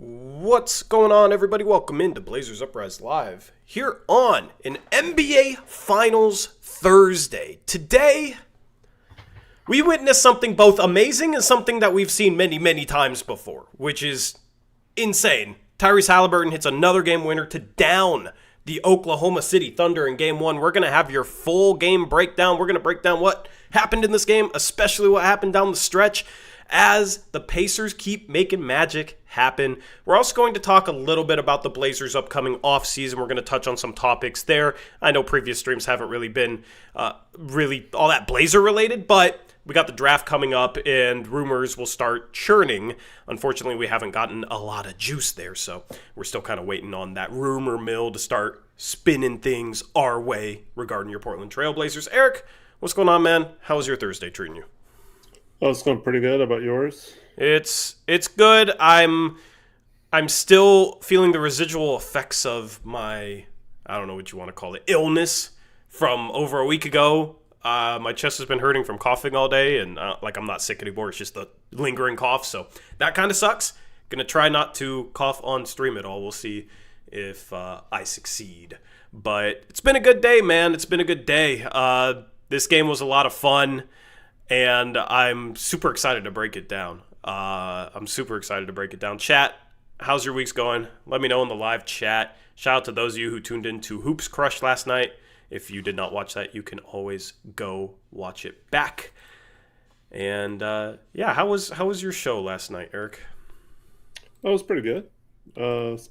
What's going on, everybody? Welcome into Blazers Uprise Live here on an NBA Finals Thursday. Today, we witnessed something both amazing and something that we've seen many, many times before, which is insane. Tyrese Haliburton hits another game winner to down the Oklahoma City Thunder in Game 1. We're going to have your full game breakdown. We're going to break down what happened in this game, especially what happened down the stretch, as the Pacers keep making magic happen. We're also going to talk a little bit about the Blazers' upcoming offseason. We're going to touch on some topics there. I know previous streams haven't really been really all that Blazer related, but we got the draft coming up and rumors will start churning. Unfortunately, we haven't gotten a lot of juice there, so we're still kind of waiting on that rumor mill to start spinning things our way regarding your Portland Trail Blazers. Eric, what's going on, man? How's your Thursday treating you? Oh, it's going pretty good. How about yours? It's good. I'm still feeling the residual effects of my, I don't know what you want to call it, illness from over a week ago. My chest has been hurting from coughing all day, and I'm not sick anymore. It's just the lingering cough, so that kind of sucks. Gonna try not to cough on stream at all. We'll see if I succeed. But it's been a good day, man. It's been a good day. This game was a lot of fun, and I'm super excited to break it down. Chat, how's your week's going? Let me know in the live chat. Shout out to those of you who tuned into Hoops Crush last night. If you did not watch that, you can always go watch it back. And how was your show last night, Eric? Oh, it was pretty good. It's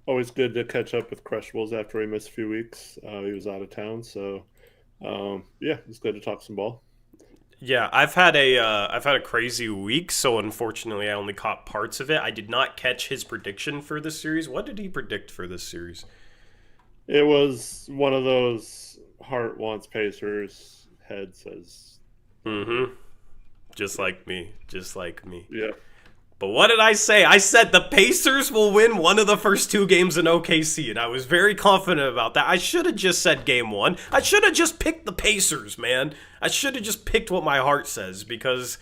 always good to catch up with Crushables after he missed a few weeks. He was out of town, so it's good to talk some ball. Yeah, I've had a crazy week, so unfortunately I only caught parts of it. I did not catch his prediction for this series. What did he predict for this series? It was one of those heart wants Pacers, head says. Mm-hmm. Just like me. Yeah. But what did I say? I said the Pacers will win one of the first two games in OKC, and I was very confident about that. I should have just said game one. I should have just picked the Pacers, man. I should have just picked what my heart says, because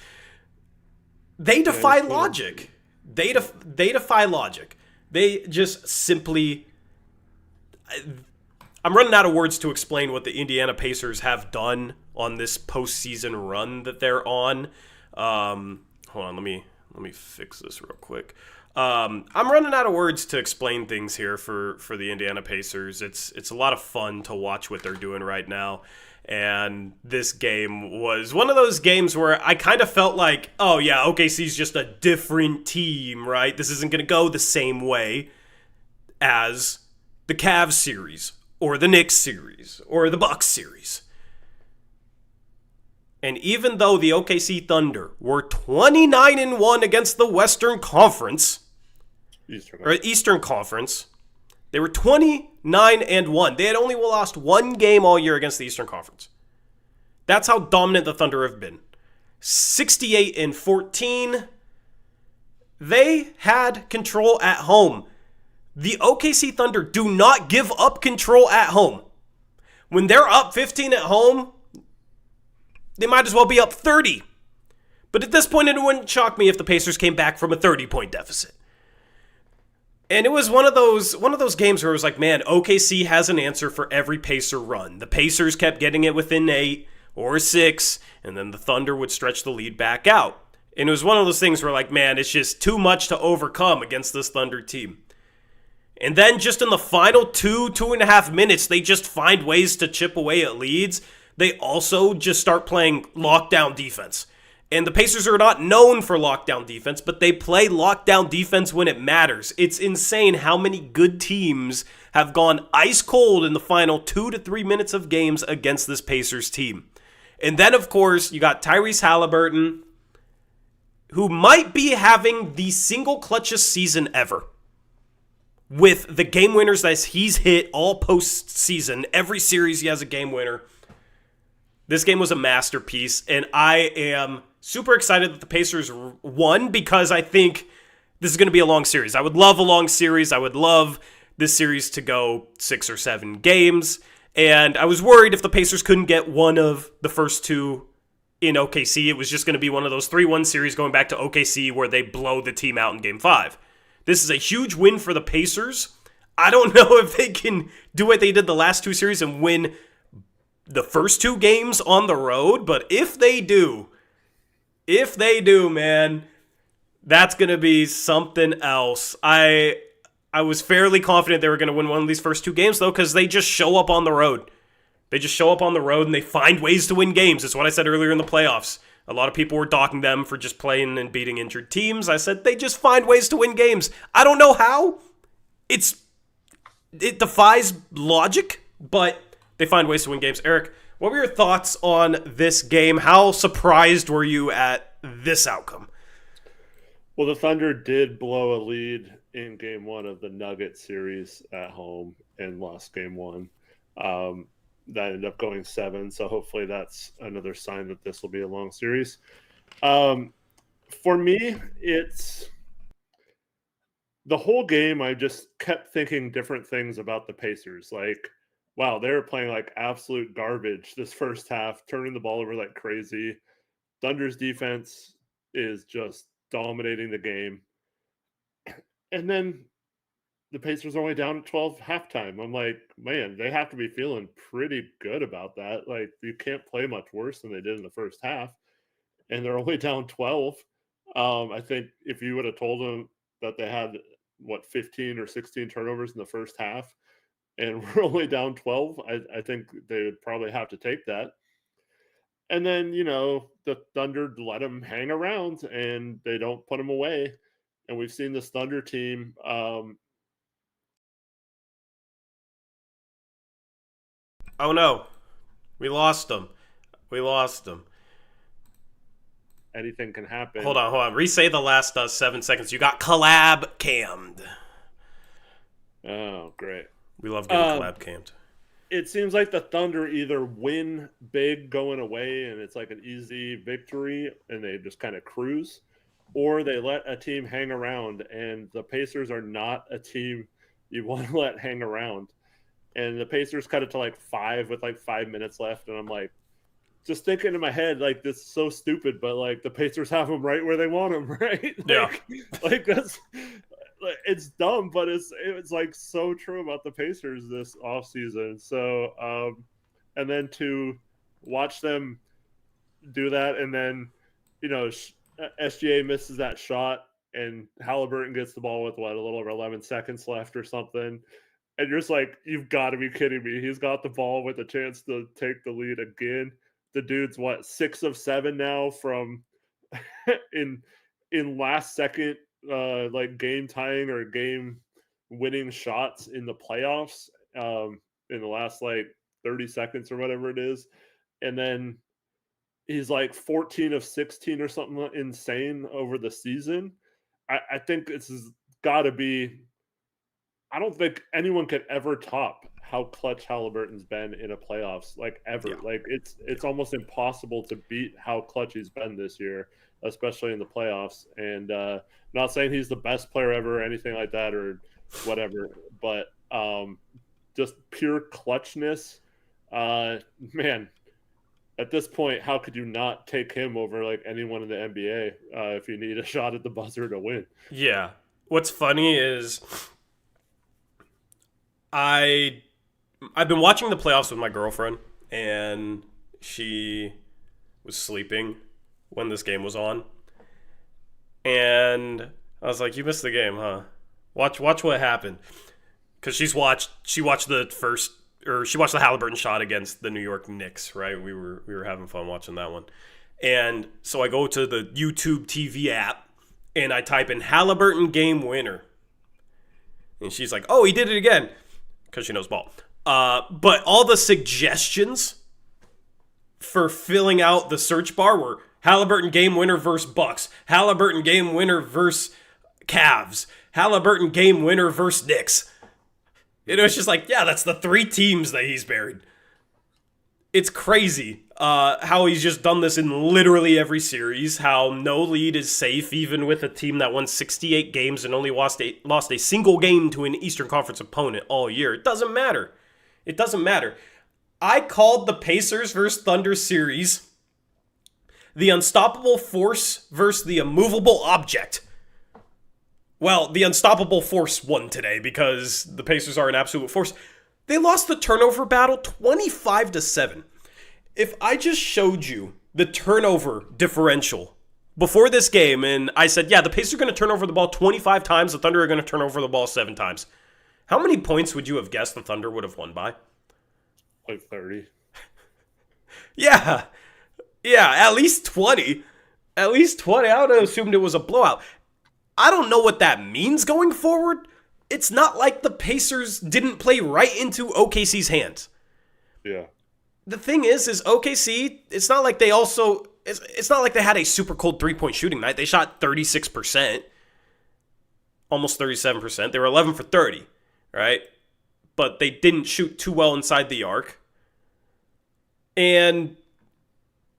they defy logic. They defy logic. They just simply... I'm running out of words to explain what the Indiana Pacers have done on this postseason run that they're on. Hold on, let me fix this real quick. I'm running out of words to explain things here for the Indiana Pacers. It's a lot of fun to watch what they're doing right now. And this game was one of those games where I kind of felt like, oh yeah, OKC's just a different team, right? This isn't going to go the same way as the Cavs series or the Knicks series or the Bucks series. And even though the OKC Thunder were 29-1 against the Eastern Conference, they were 29-1. They had only lost one game all year against the Eastern Conference. That's how dominant the Thunder have been. 68-14. They had control at home. The OKC Thunder do not give up control at home. When they're up 15 at home, they might as well be up 30. But at this point, it wouldn't shock me if the Pacers came back from a 30-point deficit. And it was one of those games where it was like, man, OKC has an answer for every Pacer run. The Pacers kept getting it within 8 or 6, and then the Thunder would stretch the lead back out. And it was one of those things where, like, man, it's just too much to overcome against this Thunder team. And then just in the final 2.5 minutes, they just find ways to chip away at leads. They also just start playing lockdown defense. And the Pacers are not known for lockdown defense, but they play lockdown defense when it matters. It's insane how many good teams have gone ice cold in the final 2 to 3 minutes of games against this Pacers team. And then, of course, you got Tyrese Haliburton, who might be having the single clutchest season ever. With the game winners that he's hit all postseason, every series he has a game winner. This game was a masterpiece, and I am super excited that the Pacers won because I think this is going to be a long series. I would love a long series. I would love this series to go 6 or 7 games, and I was worried if the Pacers couldn't get one of the first two in OKC, it was just going to be one of those 3-1 series going back to OKC where they blow the team out in Game 5. This is a huge win for the Pacers. I don't know if they can do what they did the last 2 series and win the first 2 games on the road, but if they do, man, that's going to be something else. I was fairly confident they were going to win one of these first 2 games, though, because they just show up on the road. They just show up on the road and they find ways to win games. It's what I said earlier in the playoffs. A lot of people were docking them for just playing and beating injured teams. I said they just find ways to win games. I don't know how. It defies logic, but they find ways to win games. Eric, what were your thoughts on this game? How surprised were you at this outcome? Well, the Thunder did blow a lead in Game 1 of the Nuggets series at home and lost Game 1. That ended up going 7, so hopefully that's another sign that this will be a long series. For me, it's the whole game. I just kept thinking different things about the Pacers. Like, wow, they were playing like absolute garbage this first half, turning the ball over like crazy. Thunder's defense is just dominating the game. And then the Pacers are only down at 12 halftime. I'm like, man, they have to be feeling pretty good about that. Like, you can't play much worse than they did in the first half. And they're only down 12. I think if you would have told them that they had, 15 or 16 turnovers in the first half, and we're only down 12, I think they would probably have to take that. And then, the Thunder let them hang around, and they don't put them away. And we've seen this Thunder team oh no, we lost them. Anything can happen. Hold on. Re-say the last 7 seconds. You got collab cammed. Oh, great. We love getting collab cammed. It seems like the Thunder either win big going away and it's like an easy victory and they just kind of cruise, or they let a team hang around, and the Pacers are not a team you want to let hang around. And the Pacers cut it to like 5 with like 5 minutes left, and I'm like, just thinking in my head, like, this is so stupid, but like the Pacers have them right where they want them, right? Like that's, it's dumb, but it's like so true about the Pacers this offseason. So, and then to watch them do that, and then, SGA misses that shot, and Haliburton gets the ball with a little over 11 seconds left or something. And you're just like, you've got to be kidding me. He's got the ball with a chance to take the lead again. The dude's 6 of 7 now from in last second like game tying or game winning shots in the playoffs in the last 30 seconds or whatever it is. And then he's 14 of 16 or something insane over the season. I think this has got to be, I don't think anyone could ever top how clutch Haliburton's been in a playoffs, ever. Yeah. It's almost impossible to beat how clutch he's been this year, especially in the playoffs. And not saying he's the best player ever or anything like that or whatever, but just pure clutchness. Man, at this point, how could you not take him over anyone in the NBA if you need a shot at the buzzer to win? Yeah. What's funny is I've been watching the playoffs with my girlfriend, and she was sleeping when this game was on. And I was like, "You missed the game, huh? Watch what happened." Because she watched the Haliburton shot against the New York Knicks, right? We were having fun watching that one. And so I go to the YouTube TV app and I type in Haliburton game winner. And she's like, "Oh, he did it again." Because she knows ball. But all the suggestions for filling out the search bar were Haliburton game winner versus Bucks, Haliburton game winner versus Cavs, Haliburton game winner versus Knicks. It was just like, yeah, that's the 3 teams that he's buried. It's crazy how he's just done this in literally every series, how no lead is safe, even with a team that won 68 games and only lost a single game to an Eastern Conference opponent all year. It doesn't matter. I called the Pacers versus Thunder series the unstoppable force versus the immovable object. Well, the unstoppable force won today because the Pacers are an absolute force. They lost the turnover battle 25-7. If I just showed you the turnover differential before this game and I said, yeah, the Pacers are going to turn over the ball 25 times, the Thunder are going to turn over the ball 7 times, how many points would you have guessed the Thunder would have won by? Like 30. Yeah, at least 20. At least 20. I would have assumed it was a blowout. I don't know what that means going forward. It's not like the Pacers didn't play right into OKC's hands. Yeah. The thing is OKC, it's not like they had a super cold three-point shooting night. They shot 36%, almost 37%. They were 11 for 30, right? But they didn't shoot too well inside the arc. And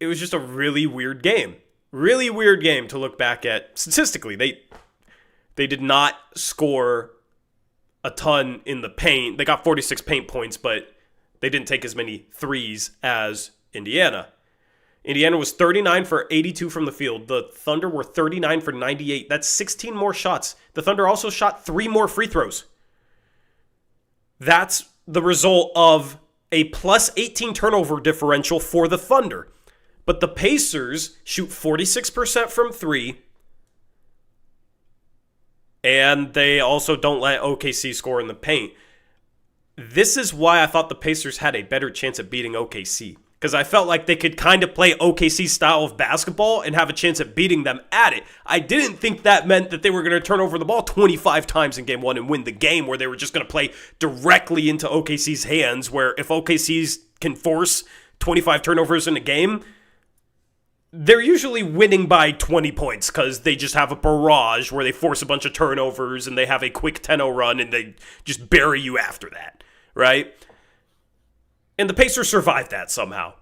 it was just a really weird game. Really weird game to look back at. Statistically, they did not score a ton in the paint. They got 46 paint points, but they didn't take as many threes as Indiana. Indiana was 39 for 82 from the field. The Thunder were 39 for 98. That's 16 more shots. The Thunder also shot 3 more free throws. That's the result of a plus 18 turnover differential for the Thunder. But the Pacers shoot 46% from 3. And they also don't let OKC score in the paint. This is why I thought the Pacers had a better chance at beating OKC. Because I felt like they could kind of play OKC style of basketball and have a chance at beating them at it. I didn't think that meant that they were going to turn over the ball 25 times in game 1 and win the game, where they were just going to play directly into OKC's hands, where if OKC's can force 25 turnovers in a game, they're usually winning by 20 points because they just have a barrage where they force a bunch of turnovers and they have a quick 10-0 run and they just bury you after that, right? And the Pacers survived that somehow.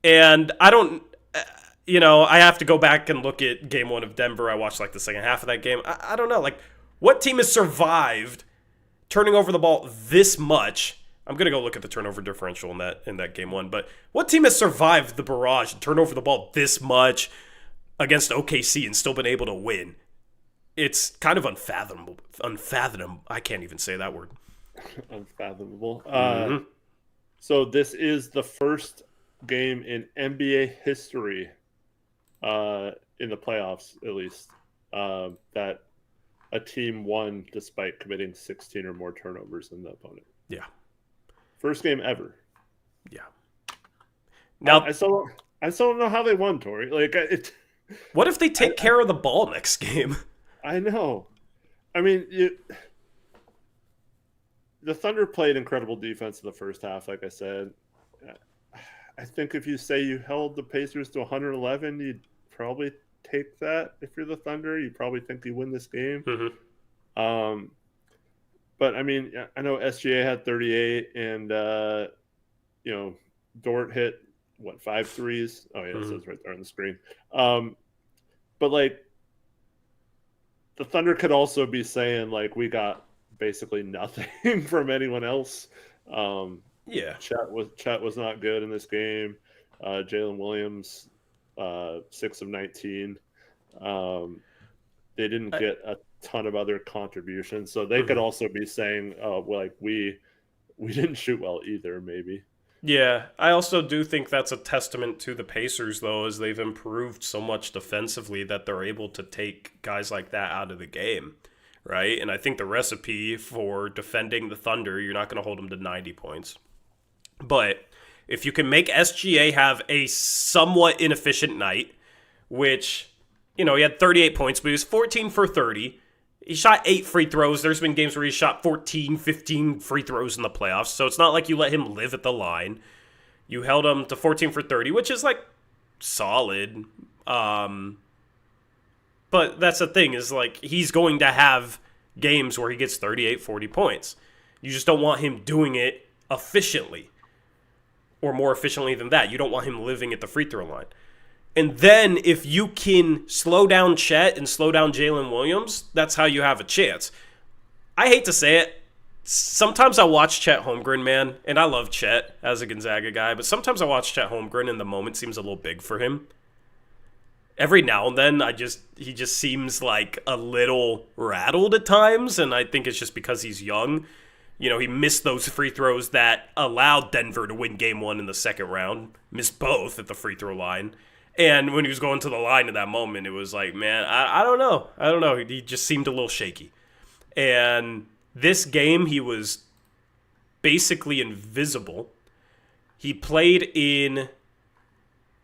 And I don't, I have to go back and look at game 1 of Denver. I watched like the second half of that game. I don't know, like what team has survived turning over the ball this much? I'm going to go look at the turnover differential in that game 1. But what team has survived the barrage and turned over the ball this much against OKC and still been able to win? It's kind of unfathomable. I can't even say that word. Unfathomable. Mm-hmm. So this is the first game in NBA history, in the playoffs at least, that a team won despite committing 16 or more turnovers than the opponent. Yeah. First game ever. Yeah. Now I still don't know how they won, Tori. What if they take care of the ball next game? I know. I mean, the Thunder played incredible defense in the first half, like I said. I think if you say you held the Pacers to 111, you'd probably take that. If you're the Thunder, you probably think you win this game. Mm-hmm. But, I mean, I know SGA had 38, and, Dort hit, 5 threes? Oh, yeah, it says right there on the screen. But, the Thunder could also be saying, we got basically nothing from anyone else. Yeah. Chet was not good in this game. Jalen Williams, 6 of 19. They didn't get a ton of other contributions, so they could also be saying, we didn't shoot well either, maybe. Yeah, I also do think that's a testament to the Pacers, though, as they've improved so much defensively that they're able to take guys like that out of the game, right? And I think the recipe for defending the Thunder, you're not going to hold them to 90 points. But if you can make SGA have a somewhat inefficient night, which, he had 38 points, but he was 14 for 30. He shot 8 free throws. There's been games where he shot 14, 15 free throws in the playoffs. So it's not like you let him live at the line. You held him to 14 for 30, which is solid. But that's the thing is he's going to have games where he gets 38, 40 points. You just don't want him doing it efficiently or more efficiently than that. You don't want him living at the free throw line. And then if you can slow down Chet and slow down Jalen Williams, that's how you have a chance. I hate to say it. Sometimes I watch Chet Holmgren, man, and I love Chet as a Gonzaga guy, but sometimes I watch Chet Holmgren and the moment seems a little big for him. every now and then he just seems like a little rattled at times, and I think it's just because he's young. You know, he missed those free throws that allowed Denver to win game one in the second round. Missed both at the free throw line. And when he was going to the line at that moment, it was like, man, I don't know. I don't know. He just seemed a little shaky. And this game, he was basically invisible. He played in...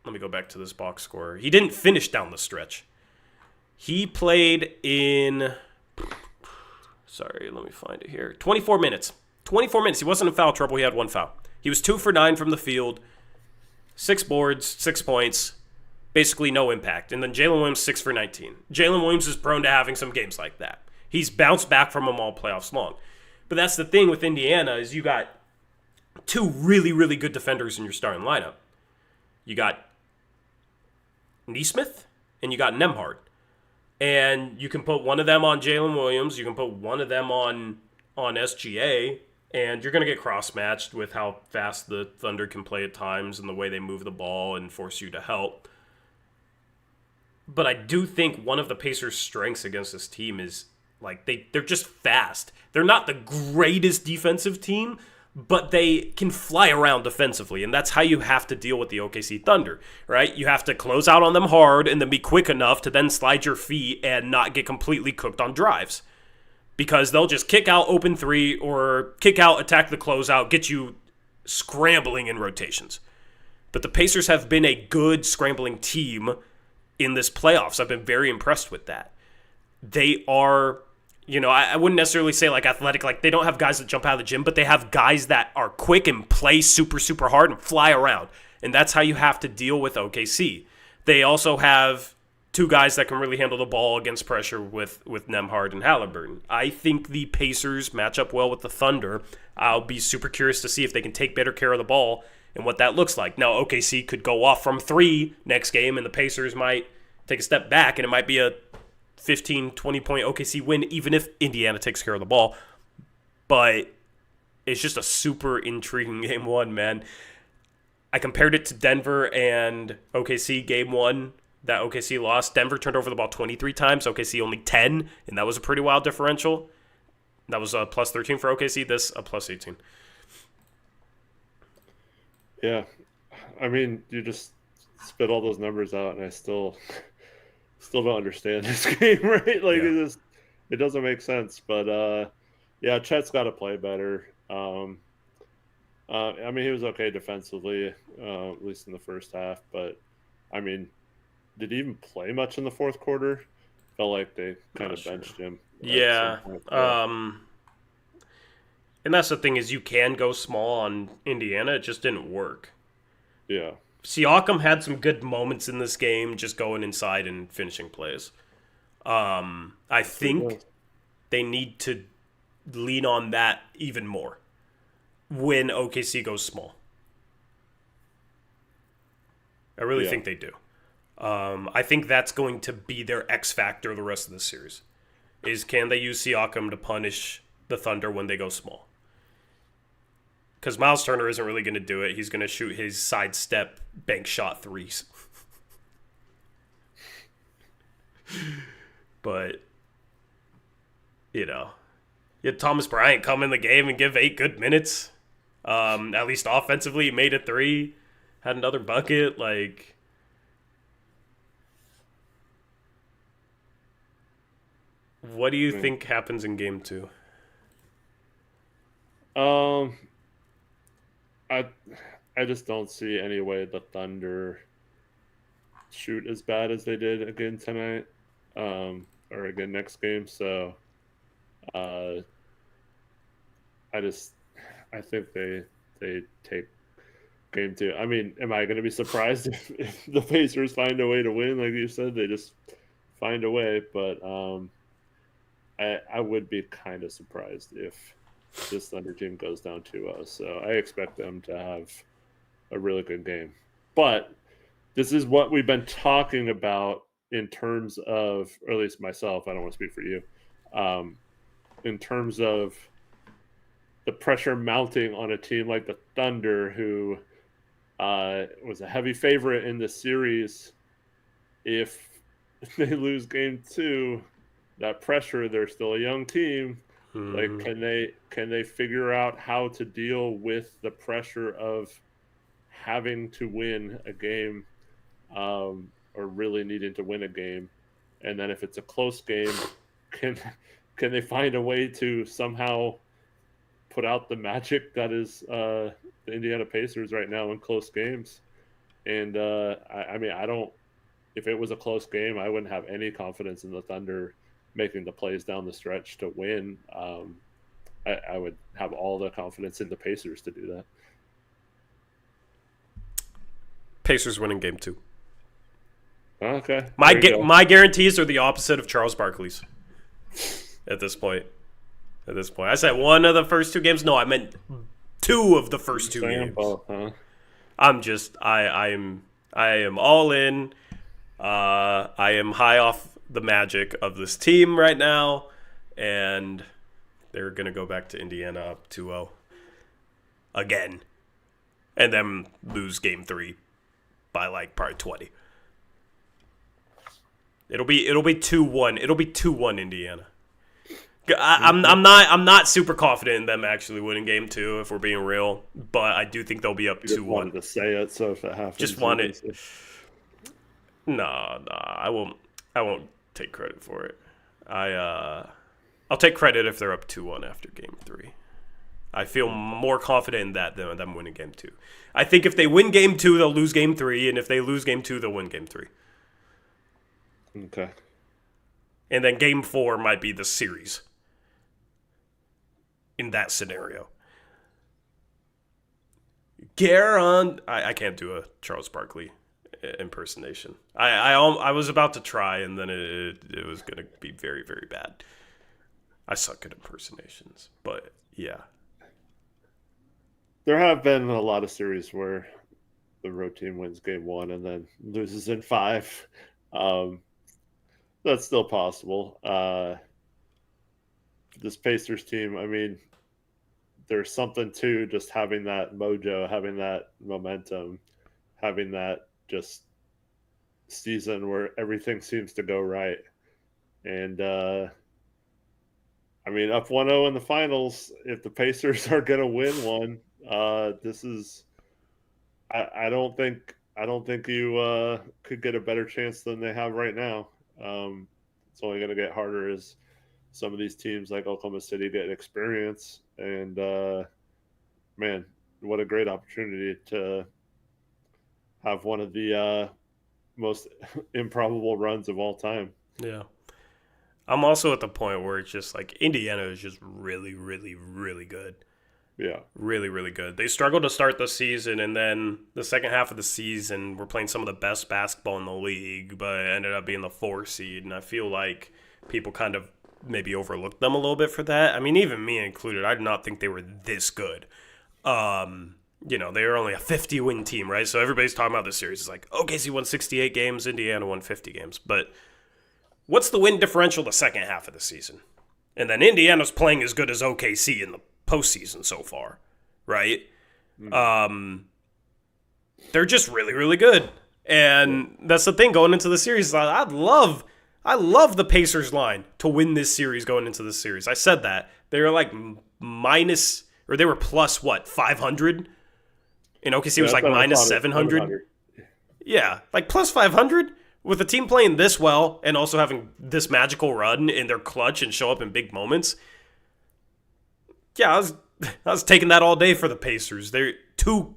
Let me go back to this box score. He didn't finish down the stretch. He played in... Sorry, let me find it here. 24 minutes. 24 minutes. He wasn't in foul trouble. He had one foul. He was 2 for 9 from the field. 6 boards, 6 points. Basically no impact. And then Jalen Williams, 6 for 19. Jalen Williams is prone to having some games like that. He's bounced back from them all playoffs long. But that's the thing with Indiana is you got 2 really, really good defenders in your starting lineup. You got Nesmith and you got Nembhard. And you can put one of them on Jalen Williams. You can put one of them on SGA. And you're going to get cross-matched with how fast the Thunder can play at times and the way they move the ball and force you to help. But I do think one of the Pacers' strengths against this team is, like, they're just fast. They're not the greatest defensive team, but they can fly around defensively, and that's how you have to deal with the OKC Thunder, right? You have to close out on them hard and then be quick enough to then slide your feet and not get completely cooked on drives. Because they'll just kick out open three or kick out, attack the closeout, get you scrambling in rotations. But the Pacers have been a good scrambling team in this playoffs. I've been very impressed with that. They are... You know, I wouldn't necessarily say like athletic, like they don't have guys that jump out of the gym, but they have guys that are quick and play super, super hard and fly around. And that's how you have to deal with OKC. They also have 2 guys that can really handle the ball against pressure with Nembhard and Haliburton. I think the Pacers match up well with the Thunder. I'll be super curious to see if they can take better care of the ball and what that looks like. Now, OKC could go off from 3 next game, and the Pacers might take a step back, and it might be a 15, 20-point OKC win, even if Indiana takes care of the ball. But it's just a super intriguing game one, man. I compared it to Denver and OKC game one that OKC lost. Denver turned over the ball 23 times, OKC only 10, and that was a pretty wild differential. That was a plus 13 for OKC, this a plus 18. Yeah. I mean, you just spit all those numbers out, and I still don't understand this game, right? Like it doesn't make sense. But yeah, Chet's got to play better. I mean, he was okay defensively, at least in the first half. But I mean, did he even play much in the fourth quarter? Felt like they kind of benched him. Yeah. And that's the thing is you can go small on Indiana. It just didn't work. Yeah. Siakam had some good moments in this game, just going inside and finishing plays. I think they need to lean on that even more when OKC goes small. I really think they do. I think that's going to be their X factor the rest of the series. Is can they use Siakam to punish the Thunder when they go small? Because Miles Turner isn't really going to do it. He's going to shoot his sidestep bank shot threes. But, you know, you had Thomas Bryant come in the game and give 8 good minutes. At least offensively, he made a 3. Had another bucket. Like, what do you think happens in game 2? I just don't see any way the Thunder shoot as bad as they did again tonight, or again next game. So, I think they take game 2. I mean, am I going to be surprised if the Pacers find a way to win? Like you said, they just find a way. But I would be kind of surprised if this Thunder team goes down 2-0. So I expect them to have a really good game. But this is what we've been talking about in terms of, or at least myself, I don't want to speak for you, in terms of the pressure mounting on a team like the Thunder, who was a heavy favorite in the series if they lose game 2, that pressure, they're still a young team. Like, can they figure out how to deal with the pressure of having to win a game, or really needing to win a game? And then if it's a close game, can they find a way to somehow put out the magic that is the Indiana Pacers right now in close games? And I mean, I don't. If it was a close game, I wouldn't have any confidence in the Thunder making the plays down the stretch to win. I would have all the confidence in the Pacers to do that. Pacers winning game 2. Okay. My guarantees are the opposite of Charles Barkley's at this point. I said one of the first 2 games. No, I meant 2 of the first 2 games. Both, huh? I am all in. I am high off the magic of this team right now, and they're going to go back to Indiana up 2-0 again, and then lose game 3 by like probably 20. It'll be 2-1. It'll be 2-1 Indiana. I'm not super confident in them actually winning game 2 if we're being real, but I do think they'll be up 2-1. Just wanted to say it, so if it happens, just wanted. No, I won't take credit for it. I'll take credit if they're up 2-1 after game 3. I feel more confident in that than them winning game 2. I think if they win game 2, they'll lose game 3, and if they lose game 2, they'll win game 3. Okay. And then game 4 might be the series in that scenario. I can't do a Charles Barkley impersonation. I was about to try, and then it was going to be very, very bad. I suck at impersonations, but yeah. There have been a lot of series where the road team wins game 1 and then loses in 5. That's still possible. This Pacers team, I mean, there's something to just having that mojo, having that momentum, having that just season where everything seems to go right. And, I mean, up 1-0 in the finals, if the Pacers are going to win one, this is – I don't think you could get a better chance than they have right now. It's only going to get harder as some of these teams like Oklahoma City get experience. And, man, what a great opportunity to have one of the most improbable runs of all time. Yeah. I'm also at the point where it's just like Indiana is just really, really, really good. Yeah. Really, really good. They struggled to start the season, and then the second half of the season, we're playing some of the best basketball in the league, but it ended up being the 4 seed, and I feel like people kind of maybe overlooked them a little bit for that. I mean, even me included, I did not think they were this good. They were only a 50-win team, right? So everybody's talking about this series. It's like, OKC won 68 games, Indiana won 50 games, but what's the win differential the second half of the season? And then Indiana's playing as good as OKC in the postseason so far, right? Mm-hmm. They're just really, really good. And that's the thing going into the series. I love the Pacers line to win this series going into the series. I said that. They were like they were plus what, 500? And OKC was like minus 700. Yeah, like plus 500? With a team playing this well and also having this magical run in their clutch and show up in big moments, yeah, I was taking that all day for the Pacers. They're too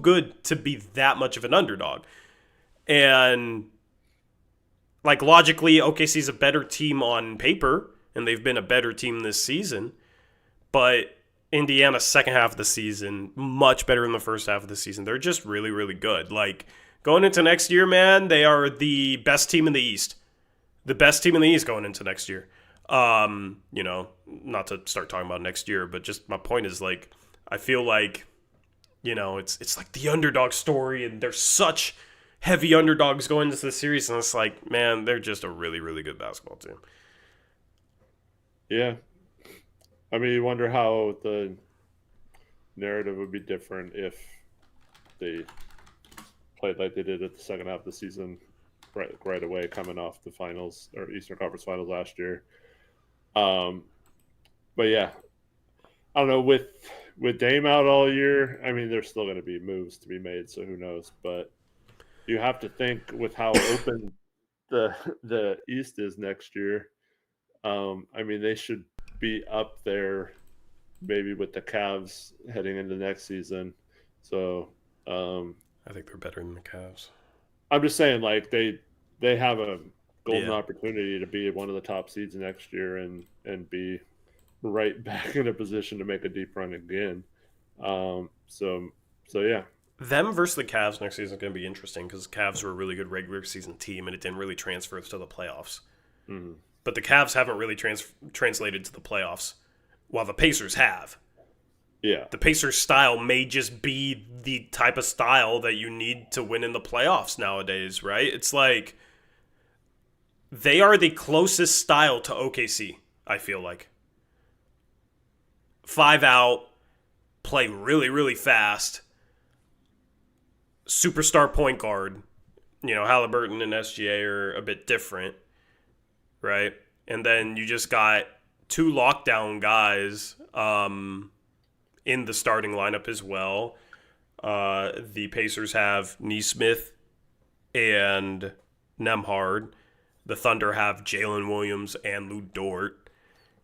good to be that much of an underdog. And like logically, OKC's a better team on paper, and they've been a better team this season. But Indiana's second half of the season, much better than the first half of the season. They're just really, really good. Like, going into next year, man, they are the best team in the East. The best team in the East going into next year. Not to start talking about next year, but just my point is, like, I feel like, it's like the underdog story, and there's such heavy underdogs going into the series, and it's like, man, they're just a really, really good basketball team. Yeah. I mean, you wonder how the narrative would be different if they played like they did at the second half of the season right away coming off the finals or Eastern Conference Finals last year. But yeah, I don't know with Dame out all year. I mean, there's still going to be moves to be made, so who knows? But you have to think with how open the East is next year. I mean, they should be up there maybe with the Cavs heading into next season. So I think they're better than the Cavs. I'm just saying, like they have a golden Yeah. opportunity to be one of the top seeds next year and be right back in a position to make a deep run again. So yeah, Them versus the Cavs next season is going to be interesting because the Cavs were a really good regular season team and it didn't really transfer to the playoffs. mm-hmm. But the Cavs haven't really translated to the playoffs, while the Pacers have. Yeah, The Pacers' style may just be the type of style that you need to win in the playoffs nowadays, right? It's like they are the closest style to OKC, I feel like. 5 out, play really, really fast, superstar point guard. Haliburton and SGA are a bit different, right? And then you just got 2 lockdown guys in the starting lineup as well. The Pacers have Neesmith and Nemhard. The Thunder have Jalen Williams and Lou Dort,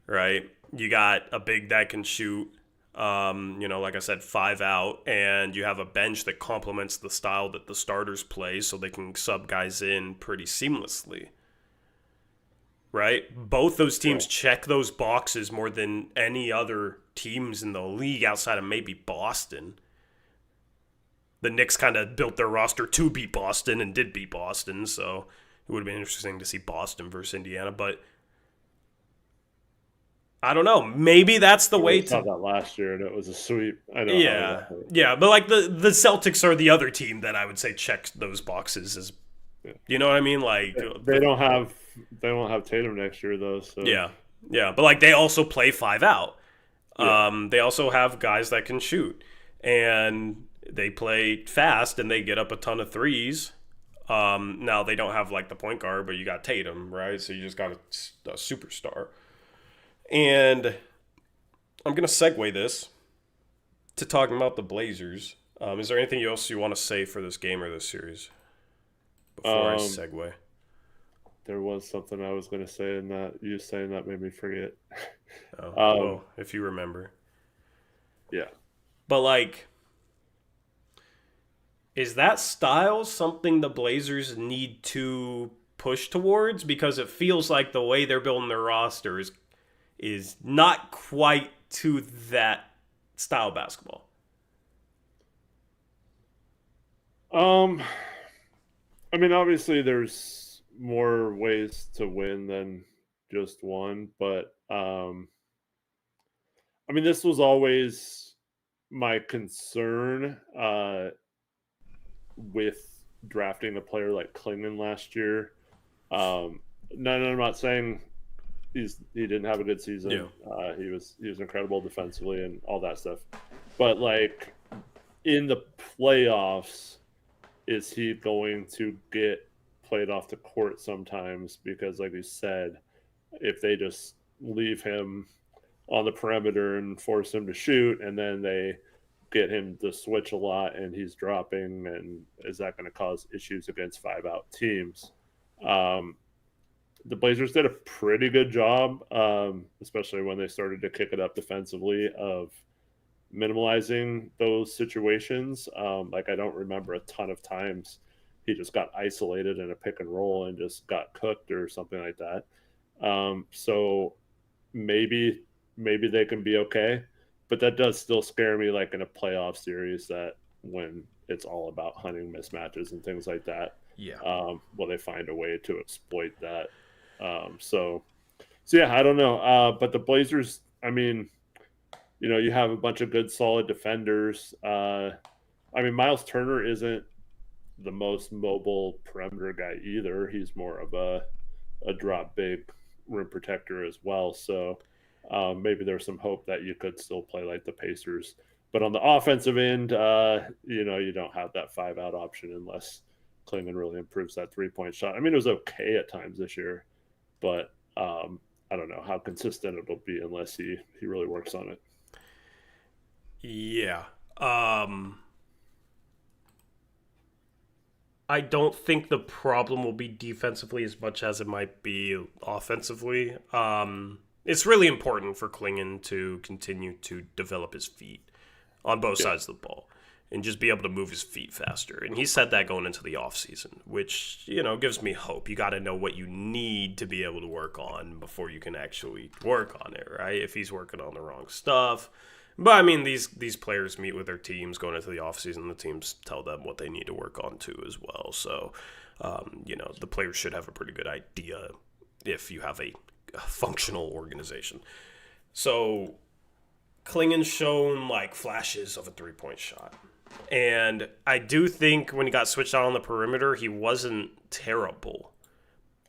right? You got a big that can shoot, like I said, 5 out, and you have a bench that complements the style that the starters play so they can sub guys in pretty seamlessly. Right? Both those teams check those boxes more than any other teams in the league outside of maybe Boston. The Knicks kind of built their roster to beat Boston and did beat Boston, so it would have been interesting to see Boston versus Indiana, but I don't know. Maybe that's the way we saw to. that last year, and it was a sweep. I know. Yeah, yeah, but like the Celtics are the other team that I would say checks those boxes. You know what I mean? Like they don't have Tatum next year though. So yeah, but like they also play 5 out. Yeah. They also have guys that can shoot, and they play fast, and they get up a ton of threes. Now they don't have like the point guard, but you got Tatum, right? So you just got a superstar. And I'm going to segue this to talking about the Blazers. Is there anything else you want to say for this game or this series before I segue? There was something I was going to say, and that you saying that made me forget. Well, if you remember. Yeah. But, like, is that style something the Blazers need to push towards? Because it feels like the way they're building their roster is not quite to that style of basketball. I mean, obviously there's more ways to win than just one, but I mean, this was always my concern with drafting a player like Klingman last year. I'm not saying he didn't have a good season. Yeah. He was incredible defensively and all that stuff. But like in the playoffs, is he going to get played off the court sometimes? Because like you said, if they just leave him on the perimeter and force him to shoot, and then they get him to switch a lot and he's dropping, and is that going to cause issues against 5 out teams? The Blazers did a pretty good job, especially when they started to kick it up defensively, of minimalizing those situations. Like I don't remember a ton of times he just got isolated in a pick and roll and just got cooked or something like that. So maybe they can be okay, but that does still scare me, like in a playoff series, that when it's all about hunting mismatches and things like that, will they find a way to exploit that? So yeah, I don't know. But the Blazers, I mean, you have a bunch of good, solid defenders. I mean, Miles Turner isn't the most mobile perimeter guy either. He's more of a drop big rim protector as well. So maybe there's some hope that you could still play like the Pacers. But on the offensive end, you don't have that 5 out option unless Klingon really improves that 3-point shot. I mean, it was okay at times this year, but I don't know how consistent it'll be unless he really works on it. Yeah. I don't think the problem will be defensively as much as it might be offensively. It's really important for Klingon to continue to develop his feet on both sides of the ball and just be able to move his feet faster. And he said that going into the offseason, which, gives me hope. You got to know what you need to be able to work on before you can actually work on it, right? If he's working on the wrong stuff. But, I mean, these players meet with their teams going into the offseason. The teams tell them what they need to work on, too, as well. So, the players should have a pretty good idea if you have a functional organization. So, Klingon's shown, flashes of a three-point shot. And I do think when he got switched out on the perimeter, he wasn't terrible.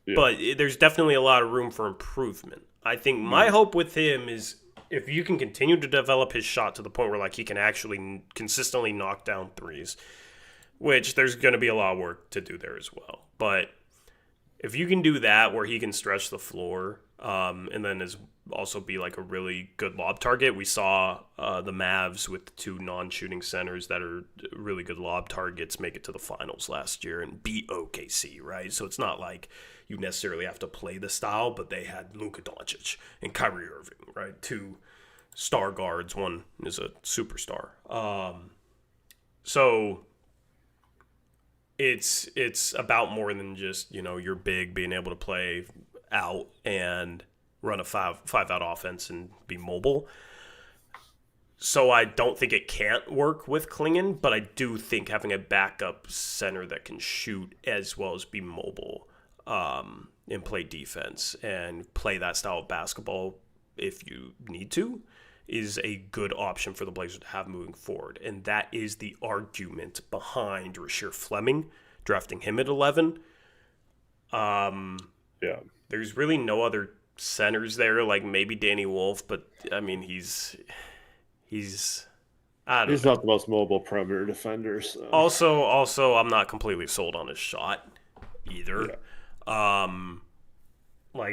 Yeah. But there's definitely a lot of room for improvement. I think my hope with him is if you can continue to develop his shot to the point where he can actually consistently knock down threes, which there's going to be a lot of work to do there as well. But if you can do that where he can stretch the floor and then also be a really good lob target. We saw the Mavs with two non-shooting centers that are really good lob targets make it to the finals last year and beat OKC, right? So it's not like you necessarily have to play the style, but they had Luka Doncic and Kyrie Irving, right? Two star guards. One is a superstar. So it's about more than just, your big being able to play out and run a five out offense and be mobile. So I don't think it can't work with Klingon, but I do think having a backup center that can shoot as well as be mobile and play defense and play that style of basketball if you need to is a good option for the Blazers to have moving forward. And that is the argument behind Rasheer Fleming, drafting him at 11. There's really no other centers there, maybe Danny Wolf, but I mean he's not the most mobile perimeter defender. So. Also, I'm not completely sold on his shot either. Yeah. I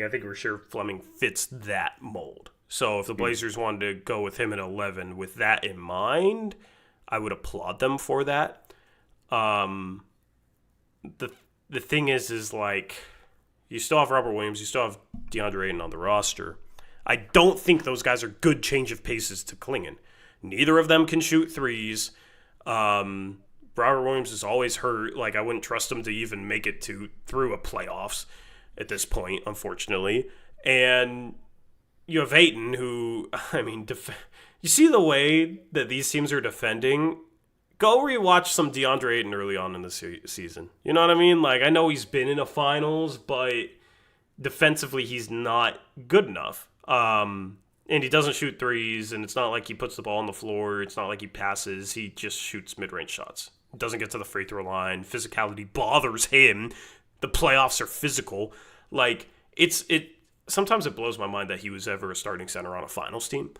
think Rasheer Fleming fits that mold. So if the Blazers wanted to go with him at 11 with that in mind, I would applaud them for that. The thing is you still have Robert Williams, you still have DeAndre Ayton on the roster. I don't think those guys are good change of paces to Klingon. Neither of them can shoot threes. Robert Williams is always hurt. I wouldn't trust him to even make it through a playoffs at this point, unfortunately. And you have Ayton, who, you see the way that these teams are defending. Go rewatch some DeAndre Ayton early on in the season. You know what I mean? I know he's been in the finals, but defensively he's not good enough. And he doesn't shoot threes, and it's not like he puts the ball on the floor. It's not like he passes. He just shoots mid-range shots. Doesn't get to the free throw line. Physicality bothers him. The playoffs are physical. Sometimes it blows my mind that he was ever a starting center on a finals team.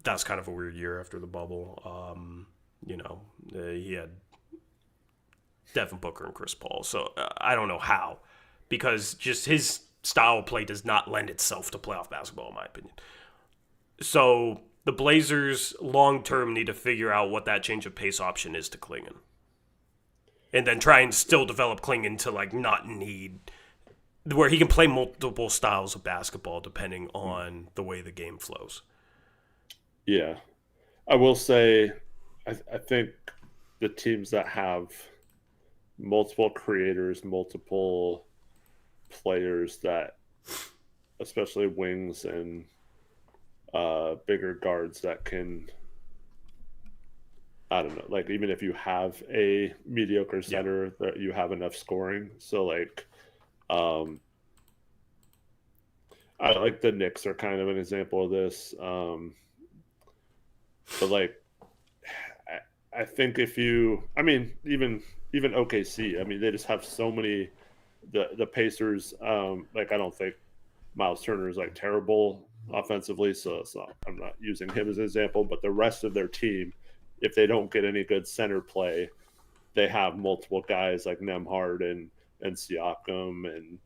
That's kind of a weird year after the bubble. He had Devin Booker and Chris Paul. So I don't know how, because just his style of play does not lend itself to playoff basketball, in my opinion. So the Blazers long-term need to figure out what that change of pace option is to Klingon. And then try and still develop Klingon to not need, where he can play multiple styles of basketball depending on the way the game flows. Yeah. I will say, I think the teams that have multiple creators, multiple players that, especially wings and bigger guards that can, I don't know, even if you have a mediocre center, that you have enough scoring. So I like the Knicks are kind of an example of this. But I think if you, even OKC, they just have so many, the Pacers, I don't think Miles Turner is terrible offensively, so I'm not using him as an example, but the rest of their team, if they don't get any good center play, they have multiple guys like Nemhard and Siakam and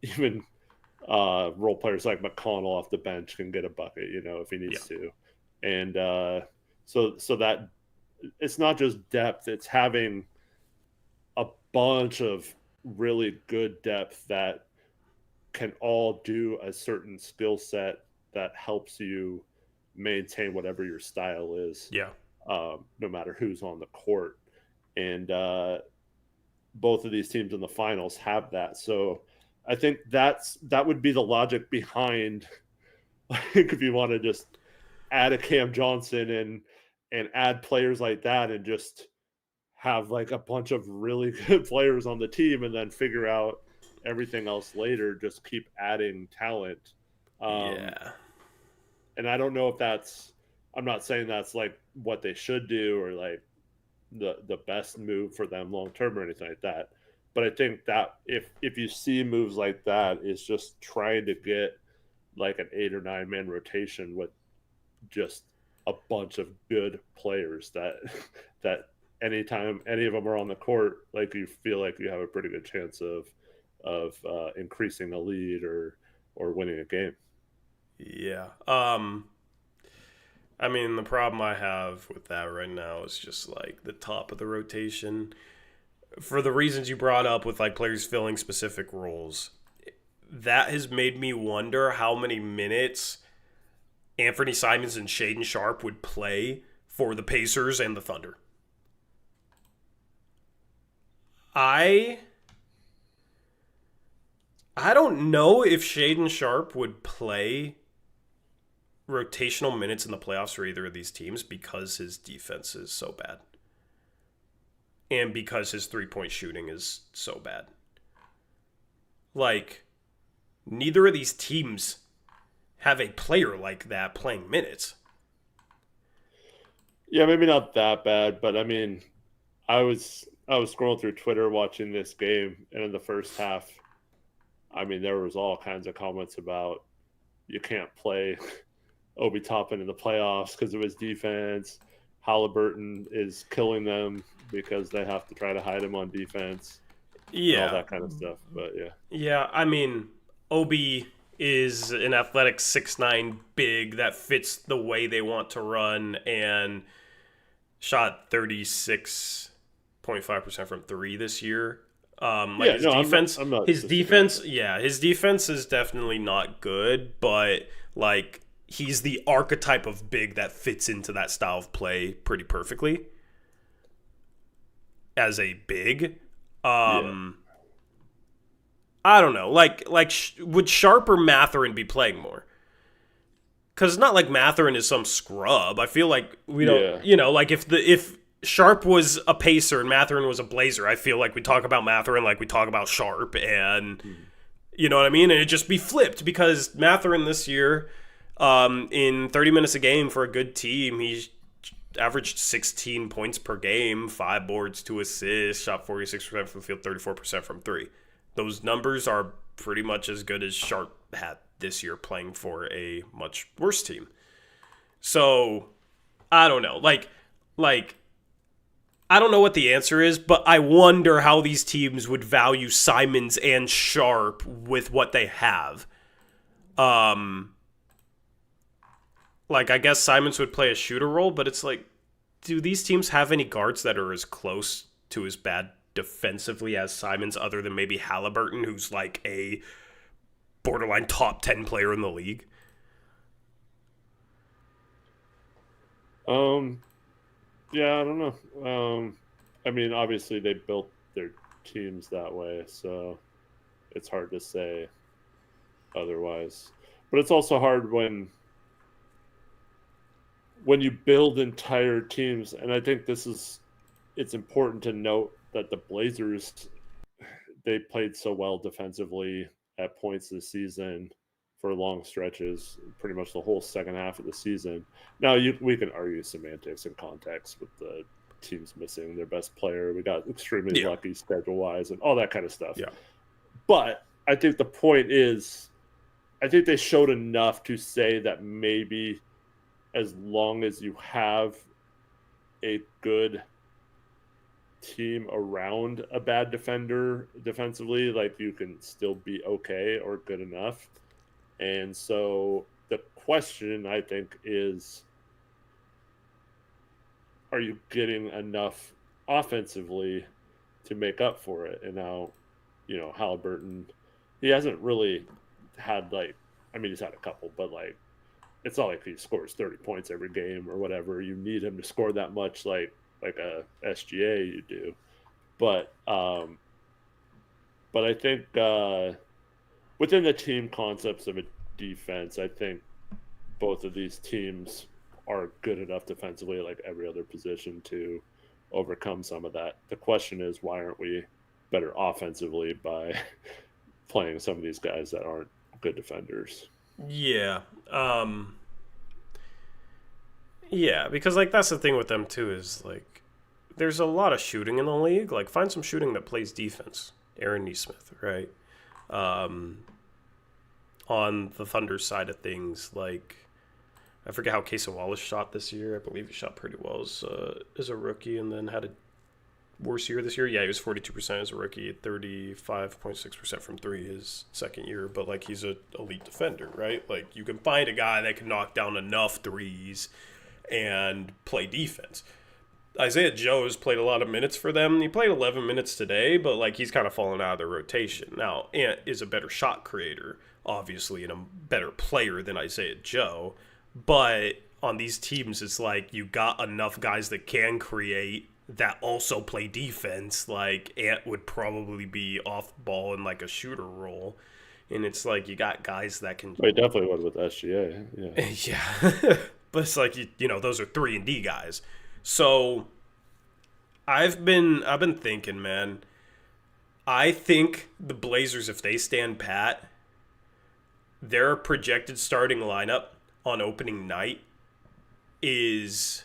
even role players like McConnell off the bench can get a bucket, if he Yeah. needs to. And so that it's not just depth, it's having a bunch of really good depth that can all do a certain skill set that helps you maintain whatever your style is, Yeah. no matter who's on the court. And both of these teams in the finals have that. So I think that would be the logic behind, like, if you want to just add a Cam Johnson and add players like that and just have like a bunch of really good players on the team and then figure out everything else later, just keep adding talent. Yeah. And I don't know if I'm not saying that's like what they should do or like the best move for them long term or anything like that. But I think that if you see moves like that, it's just trying to get like an 8 or 9 man rotation with just a bunch of good players that anytime any of them are on the court, like, you feel like you have a pretty good chance of increasing a lead or winning a game. Yeah. I mean, the problem I have with that right now is just like the top of the rotation. For the reasons you brought up with like players filling specific roles, that has made me wonder how many minutes Anthony Simons and Shaedon Sharpe would play for the Pacers and the Thunder. I don't know if Shaedon Sharpe would play rotational minutes in the playoffs for either of these teams because his defense is so bad. And because his three-point shooting is so bad. Like, neither of these teams have a player like that playing minutes. Yeah, maybe not that bad, but I mean, I was scrolling through Twitter watching this game, and in the first half, I mean, there was all kinds of comments about you can't play Obi Toppin in the playoffs because of his defense. Haliburton is killing them because they have to try to hide him on defense. Yeah. And all that kind of stuff, but yeah. Yeah, I mean, Obi is an athletic 6'9" big that fits the way they want to run and shot 36.5% from three this year. His defense, his defense is definitely not good, but like he's the archetype of big that fits into that style of play pretty perfectly as a big. I don't know. Would Sharpe or Mathurin be playing more? Because it's not like Mathurin is some scrub. I feel like we don't, like if Sharpe was a Pacer and Mathurin was a Blazer, I feel like we talk about Mathurin like we talk about Sharpe, and you know what I mean? And it'd just be flipped because Mathurin this year, in 30 minutes a game for a good team, he averaged 16 points per game, 5 boards, 2 assists, shot 46% from the field, 34% from three. Those numbers are pretty much as good as Sharpe had this year playing for a much worse team. So, I don't know. Like I don't know what the answer is, but I wonder how these teams would value Simons and Sharpe with what they have. I guess Simons would play a shooter role, but it's like, do these teams have any guards that are as close to as bad defensively as Simons other than maybe Haliburton, who's like a borderline top 10 player in the league? Yeah, I don't know. I mean, obviously they built their teams that way, so it's hard to say otherwise. But it's also hard when you build entire teams, and I think it's important to note that the Blazers, they played so well defensively at points this season for long stretches, pretty much the whole second half of the season. Now, we can argue semantics and context with the teams missing their best player. We got extremely lucky schedule-wise and all that kind of stuff. Yeah. But I think the point is, I think they showed enough to say that maybe as long as you have a good team around a bad defender defensively, like you can still be okay or good enough. And so the question, I think, is, are you getting enough offensively to make up for it? And now, Haliburton, he hasn't really had he's had a couple, but it's not like he scores 30 points every game or whatever. You need him to score that much, like a SGA you do. But I think within the team concepts of a defense, I think both of these teams are good enough defensively, like every other position, to overcome some of that. The question is, why aren't we better offensively by playing some of these guys that aren't good defenders? Yeah. Yeah, because that's the thing with them too is there's a lot of shooting in the league. Find some shooting that plays defense. Aaron Nesmith, right? On the Thunder side of things, I forget how Casey Wallace shot this year. I believe he shot pretty well as a rookie, and then had a worse year this year. Yeah, he was 42% as a rookie, 35.6% from three his second year. But he's an elite defender, right? You can find a guy that can knock down enough threes and play defense. Isaiah Joe has played a lot of minutes for them. He played 11 minutes today, but he's kind of fallen out of the rotation. Now, Ant is a better shot creator, obviously, and a better player than Isaiah Joe. But on these teams, it's you got enough guys that can create that also play defense. Ant would probably be off ball in a shooter role. And it's you got guys that can... Well, he definitely would with SGA, yeah. Yeah. But it's those are 3-and-D guys. So I've been thinking, man. I think the Blazers, if they stand pat, their projected starting lineup on opening night is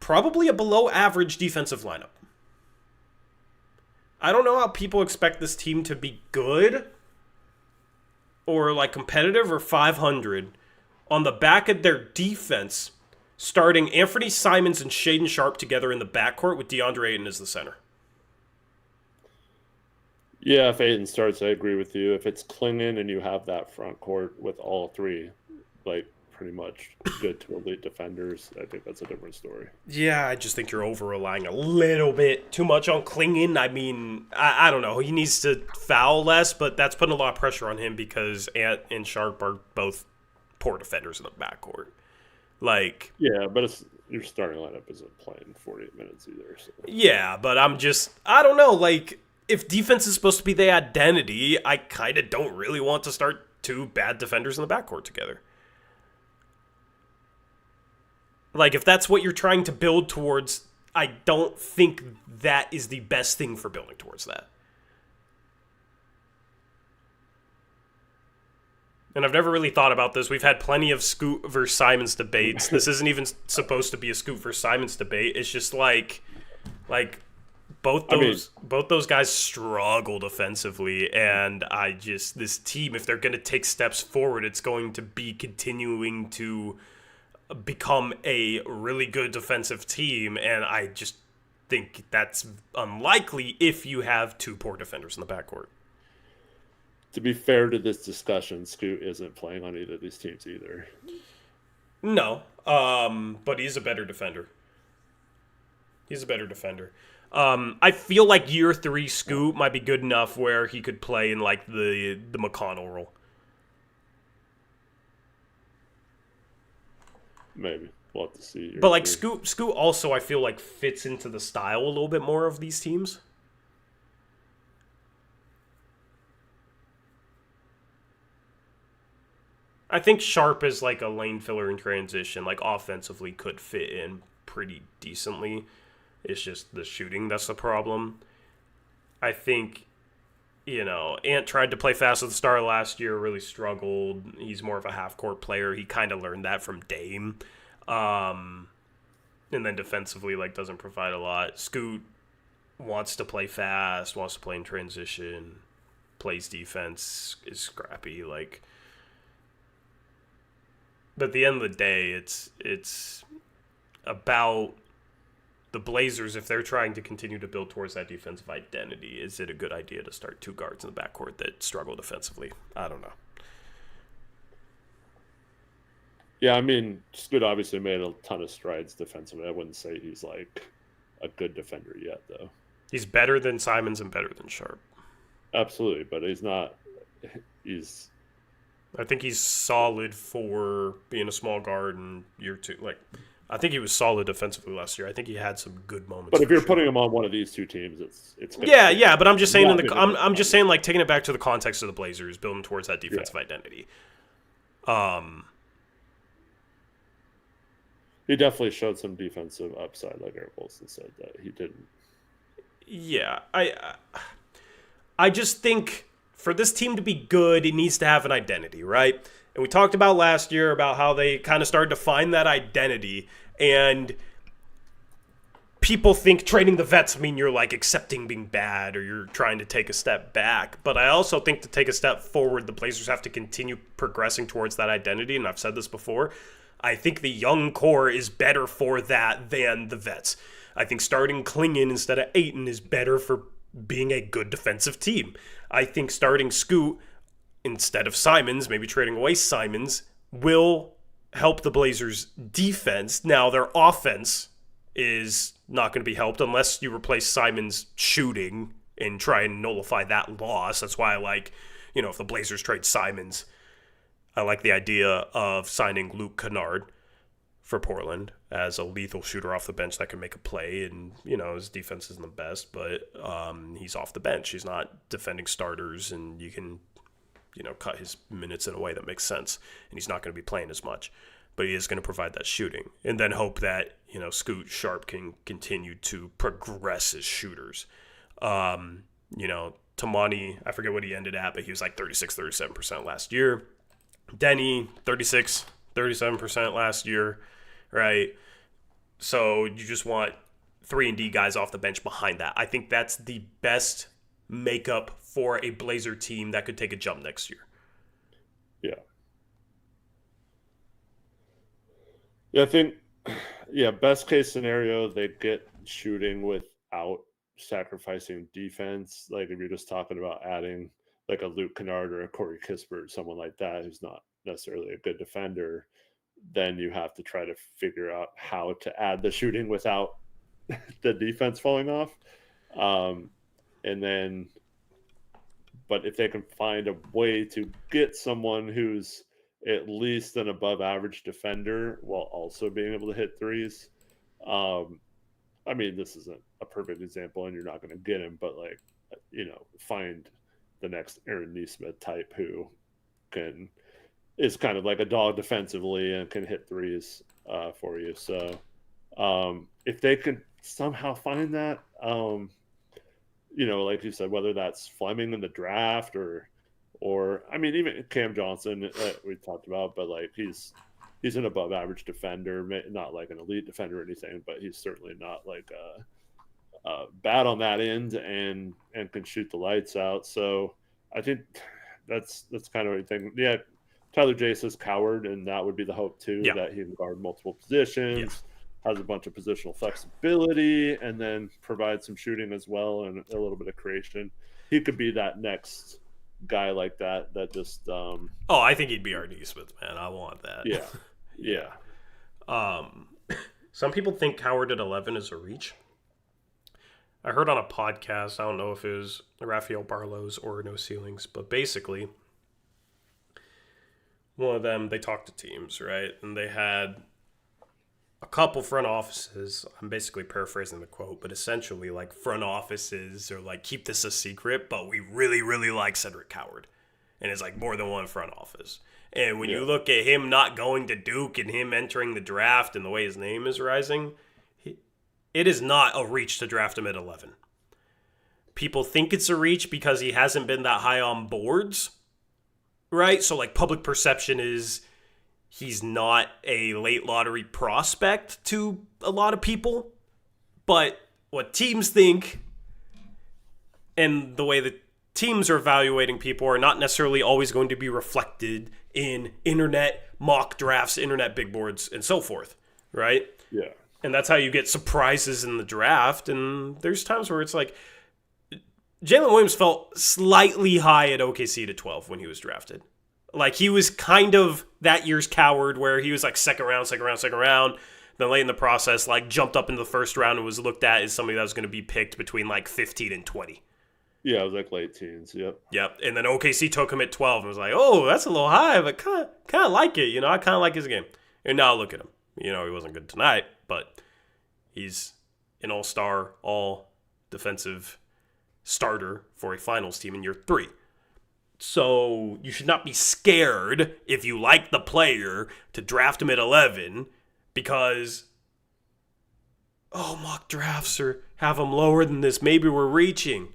probably a below average defensive lineup. I don't know how people expect this team to be good or competitive or 500 on the back of their defense, starting Anthony Simons and Shaedon Sharpe together in the backcourt with DeAndre Ayton as the center. Yeah, if Ayton starts, I agree with you. If it's Klingon and you have that front court with all three, pretty much good to elite defenders, I think that's a different story. Yeah, I just think you're over-relying a little bit too much on Klingon. I mean, I don't know. He needs to foul less, but that's putting a lot of pressure on him because Ant and Sharpe are both poor defenders in the backcourt. Yeah, but your starting lineup isn't playing 48 minutes either. So. Yeah, but I don't know. If defense is supposed to be the identity, I kind of don't really want to start two bad defenders in the backcourt together. If that's what you're trying to build towards, I don't think that is the best thing for building towards that. And I've never really thought about this. We've had plenty of Scoot versus Simons debates. This isn't even supposed to be a Scoot versus Simons debate. It's just both those guys struggle defensively, and this team, if they're going to take steps forward, it's going to be continuing to become a really good defensive team, and I just think that's unlikely if you have two poor defenders in the backcourt. To be fair to this discussion, Scoot isn't playing on either of these teams either. No, but he's a better defender. I feel like year 3 Scoot might be good enough where he could play in the McConnell role. Maybe. We'll have to see. But Scoot also I feel fits into the style a little bit more of these teams. I think Sharpe is a lane filler in transition, offensively could fit in pretty decently. It's just the shooting that's the problem. I think, Ant tried to play fast at the start of last year, really struggled. He's more of a half-court player. He kind of learned that from Dame. And then defensively, doesn't provide a lot. Scoot wants to play fast, wants to play in transition, plays defense, is scrappy, But at the end of the day, it's about the Blazers, if they're trying to continue to build towards that defensive identity, is it a good idea to start two guards in the backcourt that struggle defensively? I don't know. Yeah, I mean, Scoot obviously made a ton of strides defensively. I wouldn't say he's like a good defender yet, though. He's better than Simons and better than Sharp. Absolutely, but he's not. I think he's solid for being a small guard in year two. Like, I think he was solid defensively last year. I think he had some good moments. But if you're putting him on one of these two teams, it's yeah. But I'm just saying I'm just saying, like, taking it back to the context of the Blazers, building towards that defensive identity. He definitely showed some defensive upside, like Eric Wilson said that he didn't. Yeah, I just think for this team to be good, it needs to have an identity, right? And we talked about last year about how they kind of started to find that identity, and people think trading the vets mean you're like accepting being bad or you're trying to take a step back. But I also think to take a step forward, the Blazers have to continue progressing towards that identity, and I've said this before. I think the young core is better for that than the vets. I think starting Klingon instead of Ayton is better for being a good defensive team. I think starting Scoot instead of Simons, maybe trading away Simons, will help the Blazers' defense. Now, their offense is not going to be helped unless you replace Simons' shooting and try and nullify that loss. That's why I like, if the Blazers trade Simons, I like the idea of signing Luke Kennard for Portland as a lethal shooter off the bench that can make a play. And, his defense isn't the best, but he's off the bench. He's not defending starters, and you can, cut his minutes in a way that makes sense. And he's not going to be playing as much, but he is going to provide that shooting. And then hope that, Scoot Sharp can continue to progress as shooters. Tamani, I forget what he ended at, but he was like 36, 37% last year. Denny, 36, 37% last year, right? So you just want 3-and-D guys off the bench behind that. I think that's the best makeup for a Blazer team that could take a jump next year. Yeah. Yeah, I think, best case scenario, they get shooting without sacrificing defense. Like if you're just talking about adding like a Luke Kennard or a Corey Kispert, someone like that who's not necessarily a good defender, then you have to try to figure out how to add the shooting without the defense falling off. But if they can find a way to get someone who's at least an above average defender while also being able to hit threes. I mean, this isn't a perfect example and you're not going to get him, but find the next Aaron Nesmith type who is kind of like a dog defensively and can hit threes for you. So if they can somehow find that, like you said, whether that's Fleming in the draft or I mean, even Cam Johnson we talked about, but like he's an above average defender, not like an elite defender or anything, but he's certainly not like bad on that end and can shoot the lights out. So I think that's kind of what I think. Yeah, Tyler Jace is coward, and that would be the hope too, that he can guard multiple positions, has a bunch of positional flexibility, and then provide some shooting as well and a little bit of creation. He could be that next guy like that just I think he'd be our Nesmith, man. I want that. Yeah. Some people think Howard at 11 is a reach. I heard on a podcast, I don't know if it was Raphael Barlow's or No Ceilings, but basically one of them, they talked to teams, right? And they had a couple front offices. I'm basically paraphrasing the quote, but essentially like front offices are like, keep this a secret, but we really, really like Cedric Howard. And it's like more than one front office. And when you look at him not going to Duke and him entering the draft and the way his name is rising, it is not a reach to draft him at 11. People think it's a reach because he hasn't been that high on boards, right? So like public perception is he's not a late lottery prospect to a lot of people. But what teams think and the way that teams are evaluating people are not necessarily always going to be reflected in internet mock drafts, internet big boards, and so forth, right? Yeah. And that's how you get surprises in the draft. And there's times where it's like Jalen Williams felt slightly high at OKC to 12 when he was drafted. Like he was kind of that year's coward where he was like second round. Then late in the process, like jumped up into the first round and was looked at as somebody that was going to be picked between like 15 and 20. Yeah, it was like late teens. Yep. Yep. And then OKC took him at 12 and was like, oh, that's a little high, but kind of like it. You know, I kind of like his game. And now look at him. You know, he wasn't good tonight, but he's an all-star, all-defensive starter for a finals team in year 3. So you should not be scared if you like the player to draft him at 11 because, mock drafts have him lower than this. Maybe we're reaching.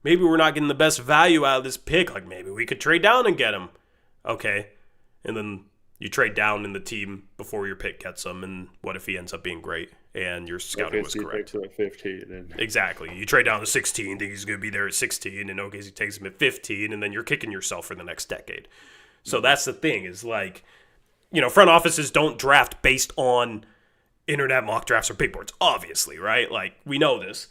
Maybe we're not getting the best value out of this pick. Like, maybe we could trade down and get him. Okay. And then you trade down in the team before your pick gets him. And what if he ends up being great and your scouting was correct? At 15. And... Exactly. You trade down to 16, think he's going to be there at 16, and OKC takes him at 15, and then you're kicking yourself for the next decade. So that's the thing is like, you know, front offices don't draft based on internet mock drafts or big boards, obviously, right? Like, we know this.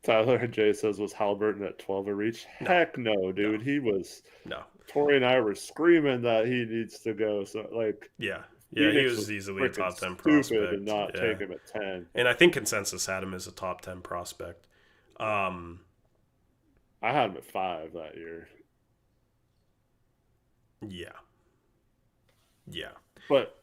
Tyler J says, was Haliburton at 12 a reach? Heck no, dude. He was. No. Tori and I were screaming that he needs to go. So, like. Yeah, he was easily a top 10 prospect. And not take him at 10. And I think consensus had him as a top 10 prospect. I had him at 5 that year. Yeah. But,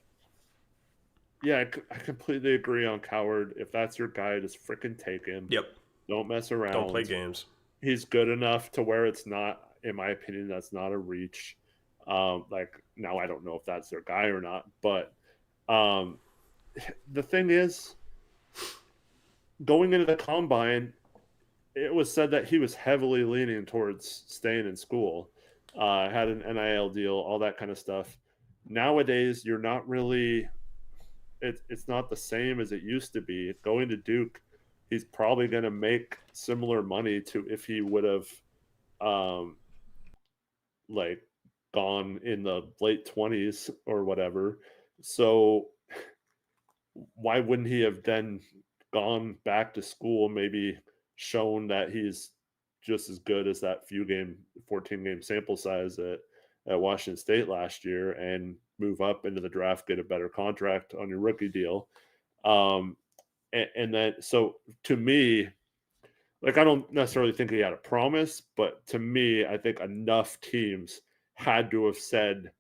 yeah, I completely agree on Coward. If that's your guy, just freaking take him. Yep. Don't mess around. Don't play games. He's good enough to where it's not, in my opinion, that's not a reach. Like, now I don't know if that's their guy or not. But the thing is, going into the combine, it was said that he was heavily leaning towards staying in school. Had an NIL deal, all that kind of stuff. Nowadays, you're not really – it's not the same as it used to be. Going to Duke, he's probably going to make similar money to if he would have like gone in the late 20s or whatever. So why wouldn't he have then gone back to school, maybe shown that he's just as good as that 14 game sample size at Washington State last year and move up into the draft, get a better contract on your rookie deal. And then, so to me, like, I don't necessarily think he had a promise, but to me, I think enough teams had to have said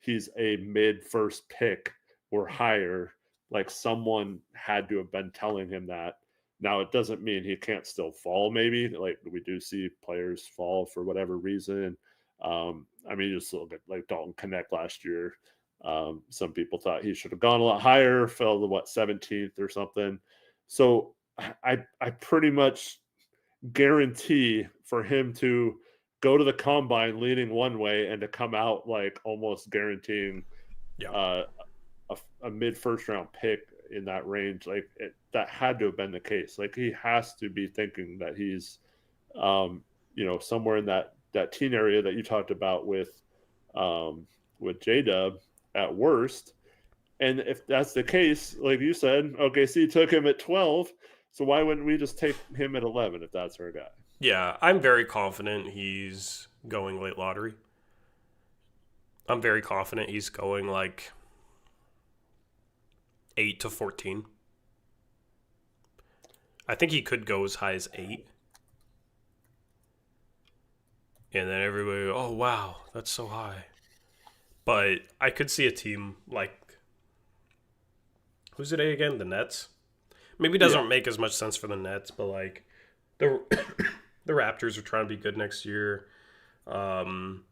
he's a mid-first pick or higher. Like, someone had to have been telling him that. Now, it doesn't mean he can't still fall, maybe. Like, we do see players fall for whatever reason. I mean, just look at, like, Dalton Connect last year. Some people thought he should have gone a lot higher, fell to, 17th or something. So I pretty much guarantee for him to go to the combine leaning one way and to come out like almost guaranteeing a mid-first round pick in that range. Like, that had to have been the case. Like, he has to be thinking that he's, somewhere in that teen area that you talked about with J-Dub at worst. And if that's the case, like you said, OKC took him at 12. So why wouldn't we just take him at 11 if that's our guy? Yeah, I'm very confident he's going late lottery. I'm very confident he's going like 8 to 14. I think he could go as high as 8. And then everybody, oh, wow, that's so high. But I could see a team like, who's it again? The Nets? Maybe it doesn't make as much sense for the Nets, but like the Raptors are trying to be good next year. And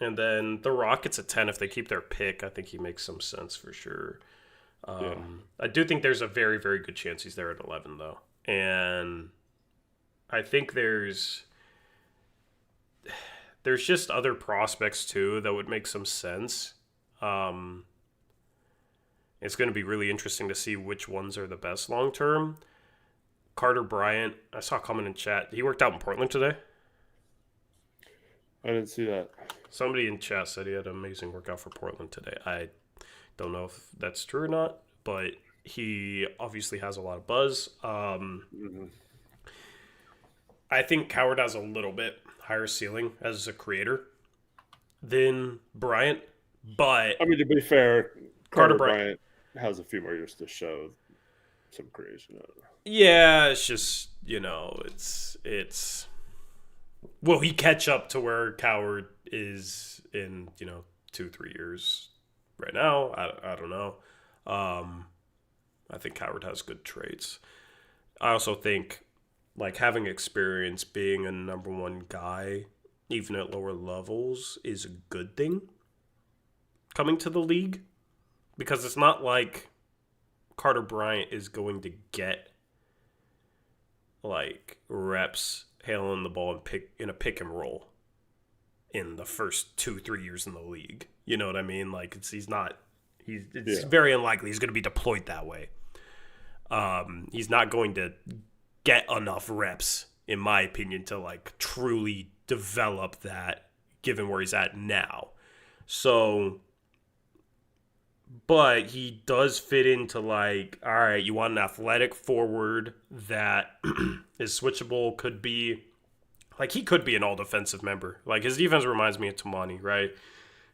then the Rockets at 10, if they keep their pick, I think he makes some sense for sure. I do think there's a very, very good chance he's there at 11, though. And I think there's just other prospects, too, that would make some sense. It's going to be really interesting to see which ones are the best long-term. Carter Bryant, I saw a comment in chat. He worked out in Portland today. I didn't see that. Somebody in chat said he had an amazing workout for Portland today. I Don't know if that's true or not, but he obviously has a lot of buzz. Mm-hmm. I think Coward has a little bit higher ceiling as a creator than Bryant, but I mean, to be fair, Carter Carter Bryant. Bryant has a few more years to show some creation. I don't know. Yeah, it's just it's. Will he catch up to where Coward is in 2-3 years? Right now, I don't know. I think Coward has good traits. I also think like having experience being a number one guy, even at lower levels, is a good thing coming to the league because it's not like Carter Bryant is going to get like reps handling the ball and in a pick and roll in the first 2-3 years in the league. You know what I mean? Like it's very unlikely he's going to be deployed that way. He's not going to get enough reps, in my opinion, to like truly develop that given where he's at now. So, but he does fit into like, all right, you want an athletic forward that is switchable, could be like he could be an all defensive member. Like his defense reminds me of Tamani, right?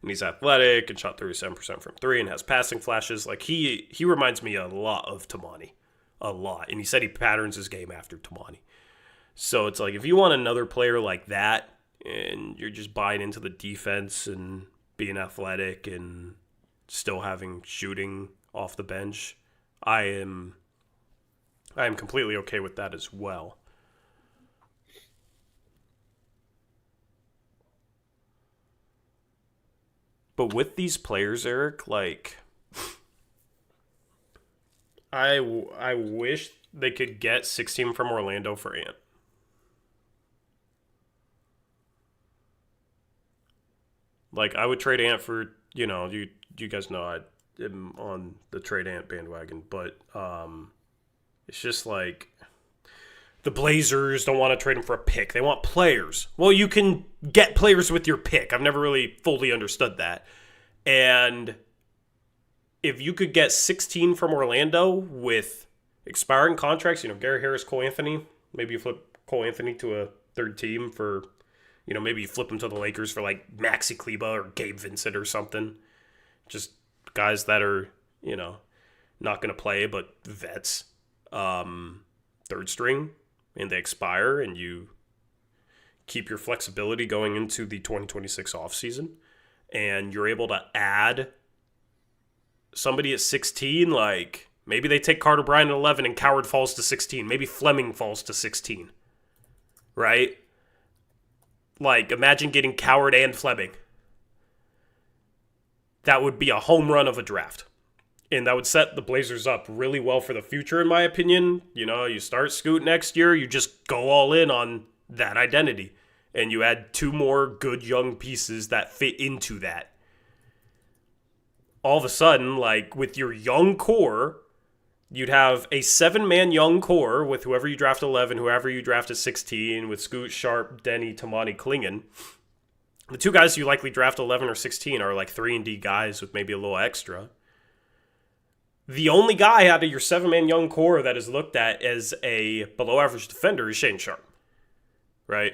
And he's athletic and shot 37% from three and has passing flashes. Like he reminds me a lot of Tamani. A lot. And he said he patterns his game after Tamani. So it's like if you want another player like that and you're just buying into the defense and being athletic and still having shooting off the bench, I am completely okay with that as well. But with these players, Eric, like I wish they could get 16 from Orlando for Ant. Like I would trade Ant for you guys know I am on the trade Ant bandwagon, but it's just like the Blazers don't want to trade him for a pick. They want players. Well, you can get players with your pick. I've never really fully understood that. And if you could get 16 from Orlando with expiring contracts, Gary Harris, Cole Anthony, maybe you flip Cole Anthony to a third team for, maybe you flip him to the Lakers for like Maxi Kleba or Gabe Vincent or something. Just guys that are, not going to play, but vets. Third string, and they expire, and you keep your flexibility going into the 2026 offseason, and you're able to add somebody at 16, like maybe they take Carter Bryant at 11 and Coward falls to 16. Maybe Fleming falls to 16, right? Like imagine getting Coward and Fleming. That would be a home run of a draft. And that would set the Blazers up really well for the future, in my opinion. You start Scoot next year, you just go all in on that identity. And you add two more good young pieces that fit into that. All of a sudden, like with your young core, you'd have a 7-man young core with whoever you draft 11, whoever you draft at 16, with Scoot, Sharp, Denny, Tamani, Klingon. The two guys you likely draft 11 or 16 are like 3-and-D guys with maybe a little extra. The only guy out of your 7-man young core that is looked at as a below-average defender is Shane Sharp, right?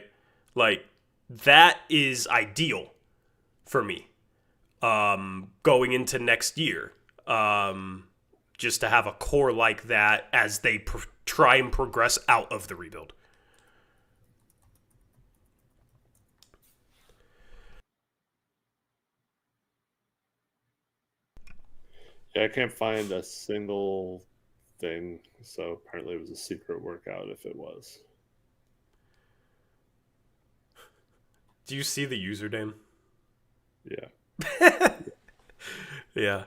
Like, that is ideal for me going into next year. Just to have a core like that as they try and progress out of the rebuild. Yeah, I can't find a single thing, so apparently it was a secret workout if it was. Do you see the username? Yeah. Yeah. Yeah.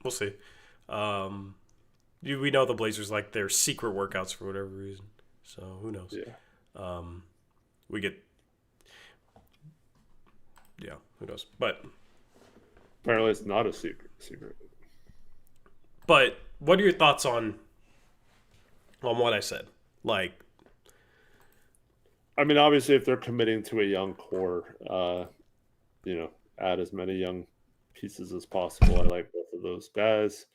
We'll see. We know the Blazers like their secret workouts for whatever reason. So who knows? Yeah. We get. Yeah, who knows? But apparently it's not a secret. But what are your thoughts on what I said? Like, I mean, obviously, if they're committing to a young core, add as many young pieces as possible. I like both of those guys.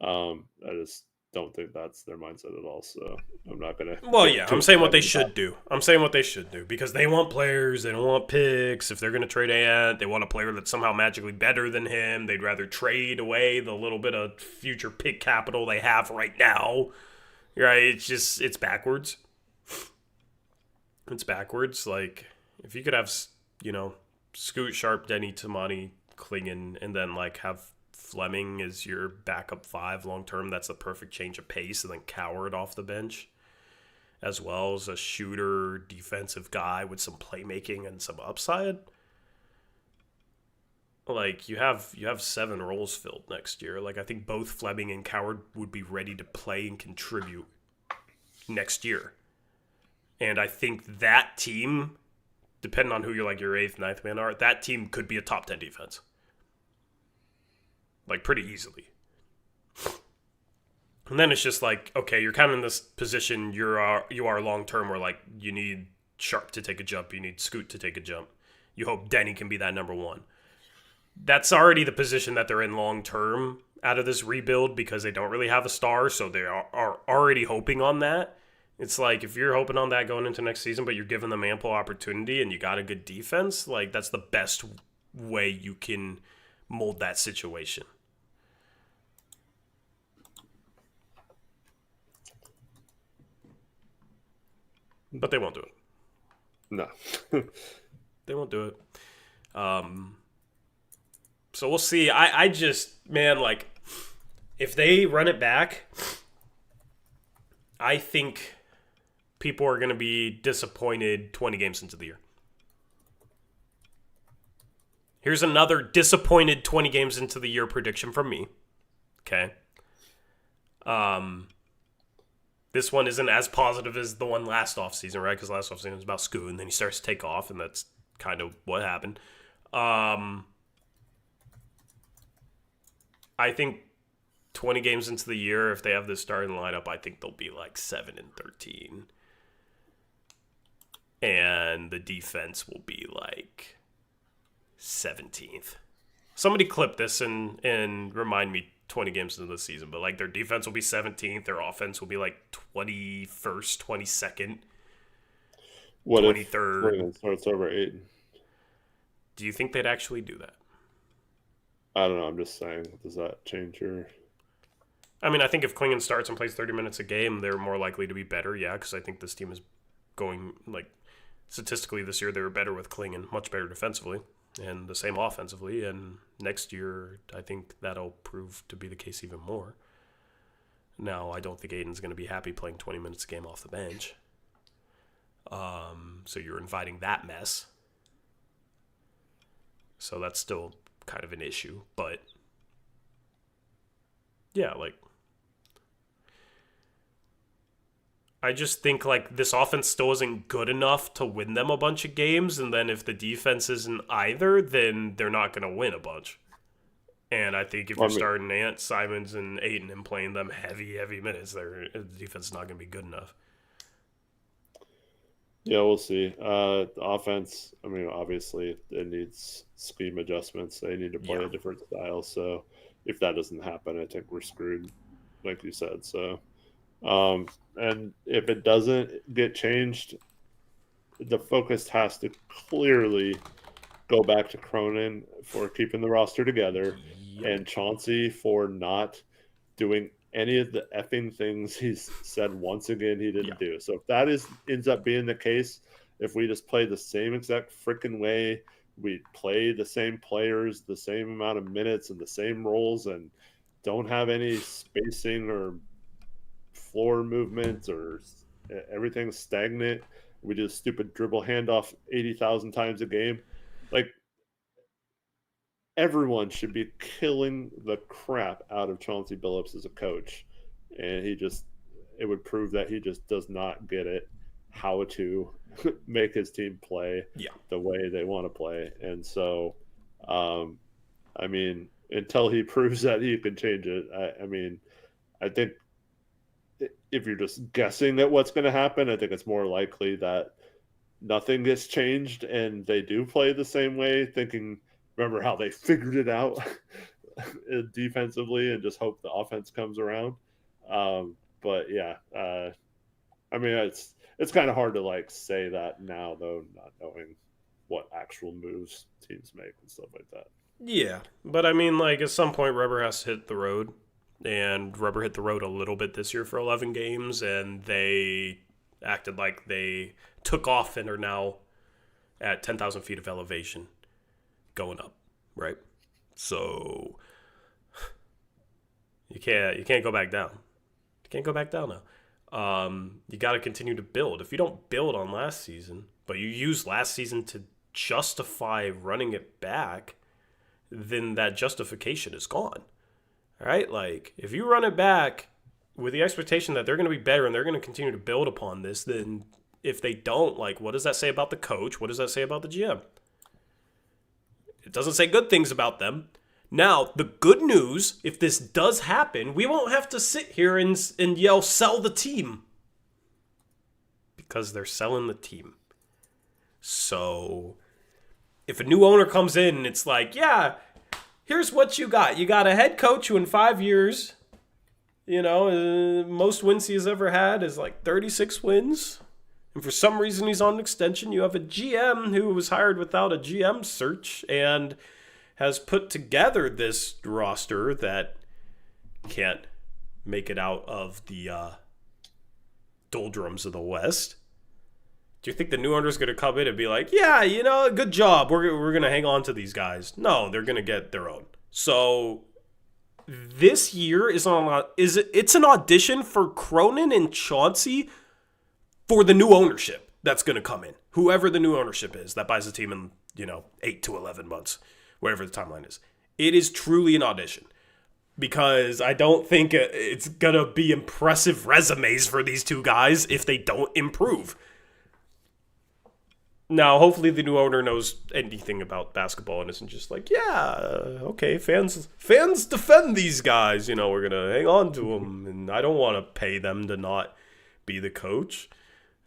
I just don't think that's their mindset at all. So I'm not going to Well, get yeah, too I'm saying what they excited about should do. I'm saying what they should do because they want players. They don't want picks. If they're going to trade Ant, they want a player that's somehow magically better than him. They'd rather trade away the little bit of future pick capital they have right now. Right? It's backwards. It's backwards. Like, if you could have, Scoot, Sharp, Denny, Tamani, Klingon, and then, like, have Fleming as your backup 5 long term, that's the perfect change of pace, and then Coward off the bench as well as a shooter, defensive guy with some playmaking and some upside. Like, you have 7 roles filled next year. Like, I think both Fleming and Coward would be ready to play and contribute next year. And I think that team, depending on who your 8th, 9th man are, that team could be a top 10 defense. Like, pretty easily. And then it's just like, okay, you're kind of in this position you are long term where, like, you need Sharp to take a jump, you need Scoot to take a jump. You hope Denny can be that number 1. That's already the position that they're in long term out of this rebuild because they don't really have a star, so they are already hoping on that. It's like, if you're hoping on that going into next season, but you're giving them ample opportunity and you got a good defense, like, that's the best way you can mold that situation. But they won't do it. No. They won't do it. So we'll see. I just, man, like, if they run it back, I think people are going to be disappointed 20 games into the year. Here's another disappointed 20 games into the year prediction from me. Okay. This one isn't as positive as the one last offseason, right? Because last offseason was about Scoot, and then he starts to take off, and that's kind of what happened. I think 20 games into the year, if they have this starting lineup, I think they'll be like 7-13. And the defense will be like 17th. Somebody clip this and remind me 20 games into the season, but like their defense will be 17th, their offense will be like 21st, 22nd, What 23rd. if starts over 8? Do you think they'd actually do that? I don't know. I'm just saying. Does that change your? I mean, I think if Klingon starts and plays 30 minutes a game, they're more likely to be better. Yeah, because I think this team is going, like, statistically this year they were better with Klingon, much better defensively, and the same offensively. And next year, I think that'll prove to be the case even more. Now, I don't think Aiden's going to be happy playing 20 minutes a game off the bench. So you're inviting that mess. So that's still kind of an issue. But, yeah, like, I just think, like, this offense still isn't good enough to win them a bunch of games. And then if the defense isn't either, then they're not going to win a bunch. And I think if you're starting Ant, Simons, and Aiden and playing them heavy minutes, the defense is not going to be good enough. Yeah, we'll see. The offense, I mean, obviously, it needs scheme adjustments. They need to play a different style. So if that doesn't happen, I think we're screwed, like you said. So, and if it doesn't get changed, the focus has to clearly go back to Cronin for keeping the roster together and Chauncey for not doing any of the effing things he's said once again he didn't do. So if that ends up being the case, if we just play the same exact freaking way, we play the same players, the same amount of minutes and the same roles and don't have any spacing or floor movements or everything's stagnant, we do a stupid dribble handoff 80,000 times a game, like, everyone should be killing the crap out of Chauncey Billups as a coach. And it would prove that he just does not get it, how to make his team play the way they want to play. And so, I mean, until he proves that he can change it, I mean, I think if you're just guessing at what's going to happen, I think it's more likely that nothing gets changed and they do play the same way, thinking remember how they figured it out defensively and just hope the offense comes around. But yeah, I mean, it's kind of hard to like say that now though, not knowing what actual moves teams make and stuff like that. Yeah, but I mean, like at some point, rubber has to hit the road, and rubber hit the road a little bit this year for 11 games, and they acted like they took off and are now at 10,000 feet of elevation, going up, right? So you can't go back down. You can't go back down now. You got to continue to build. If you don't build on last season, but you use last season to justify running it back, then that justification is gone. All right? Like, if you run it back with the expectation that they're going to be better and they're going to continue to build upon this, then if they don't, like, what does that say about the coach? What does that say about the GM? It doesn't say good things about them. Now, the good news, if this does happen, we won't have to sit here and yell, sell the team. Because they're selling the team. So, if a new owner comes in and it's like, yeah, here's what you got. You got a head coach who in 5 years, most wins he's ever had is like 36 wins. And for some reason he's on an extension. You have a GM who was hired without a GM search and has put together this roster that can't make it out of the doldrums of the West. Do you think the new owner is going to come in and be like, yeah, good job. We're going to hang on to these guys? No, they're going to get their own. So this year it's an audition for Cronin and Chauncey for the new ownership that's going to come in. Whoever the new ownership is that buys the team in, 8 to 11 months. Whatever the timeline is. It is truly an audition. Because I don't think it's going to be impressive resumes for these two guys if they don't improve. Now, hopefully the new owner knows anything about basketball and isn't just like, yeah, okay, fans defend these guys. We're going to hang on to them. And I don't want to pay them to not be the coach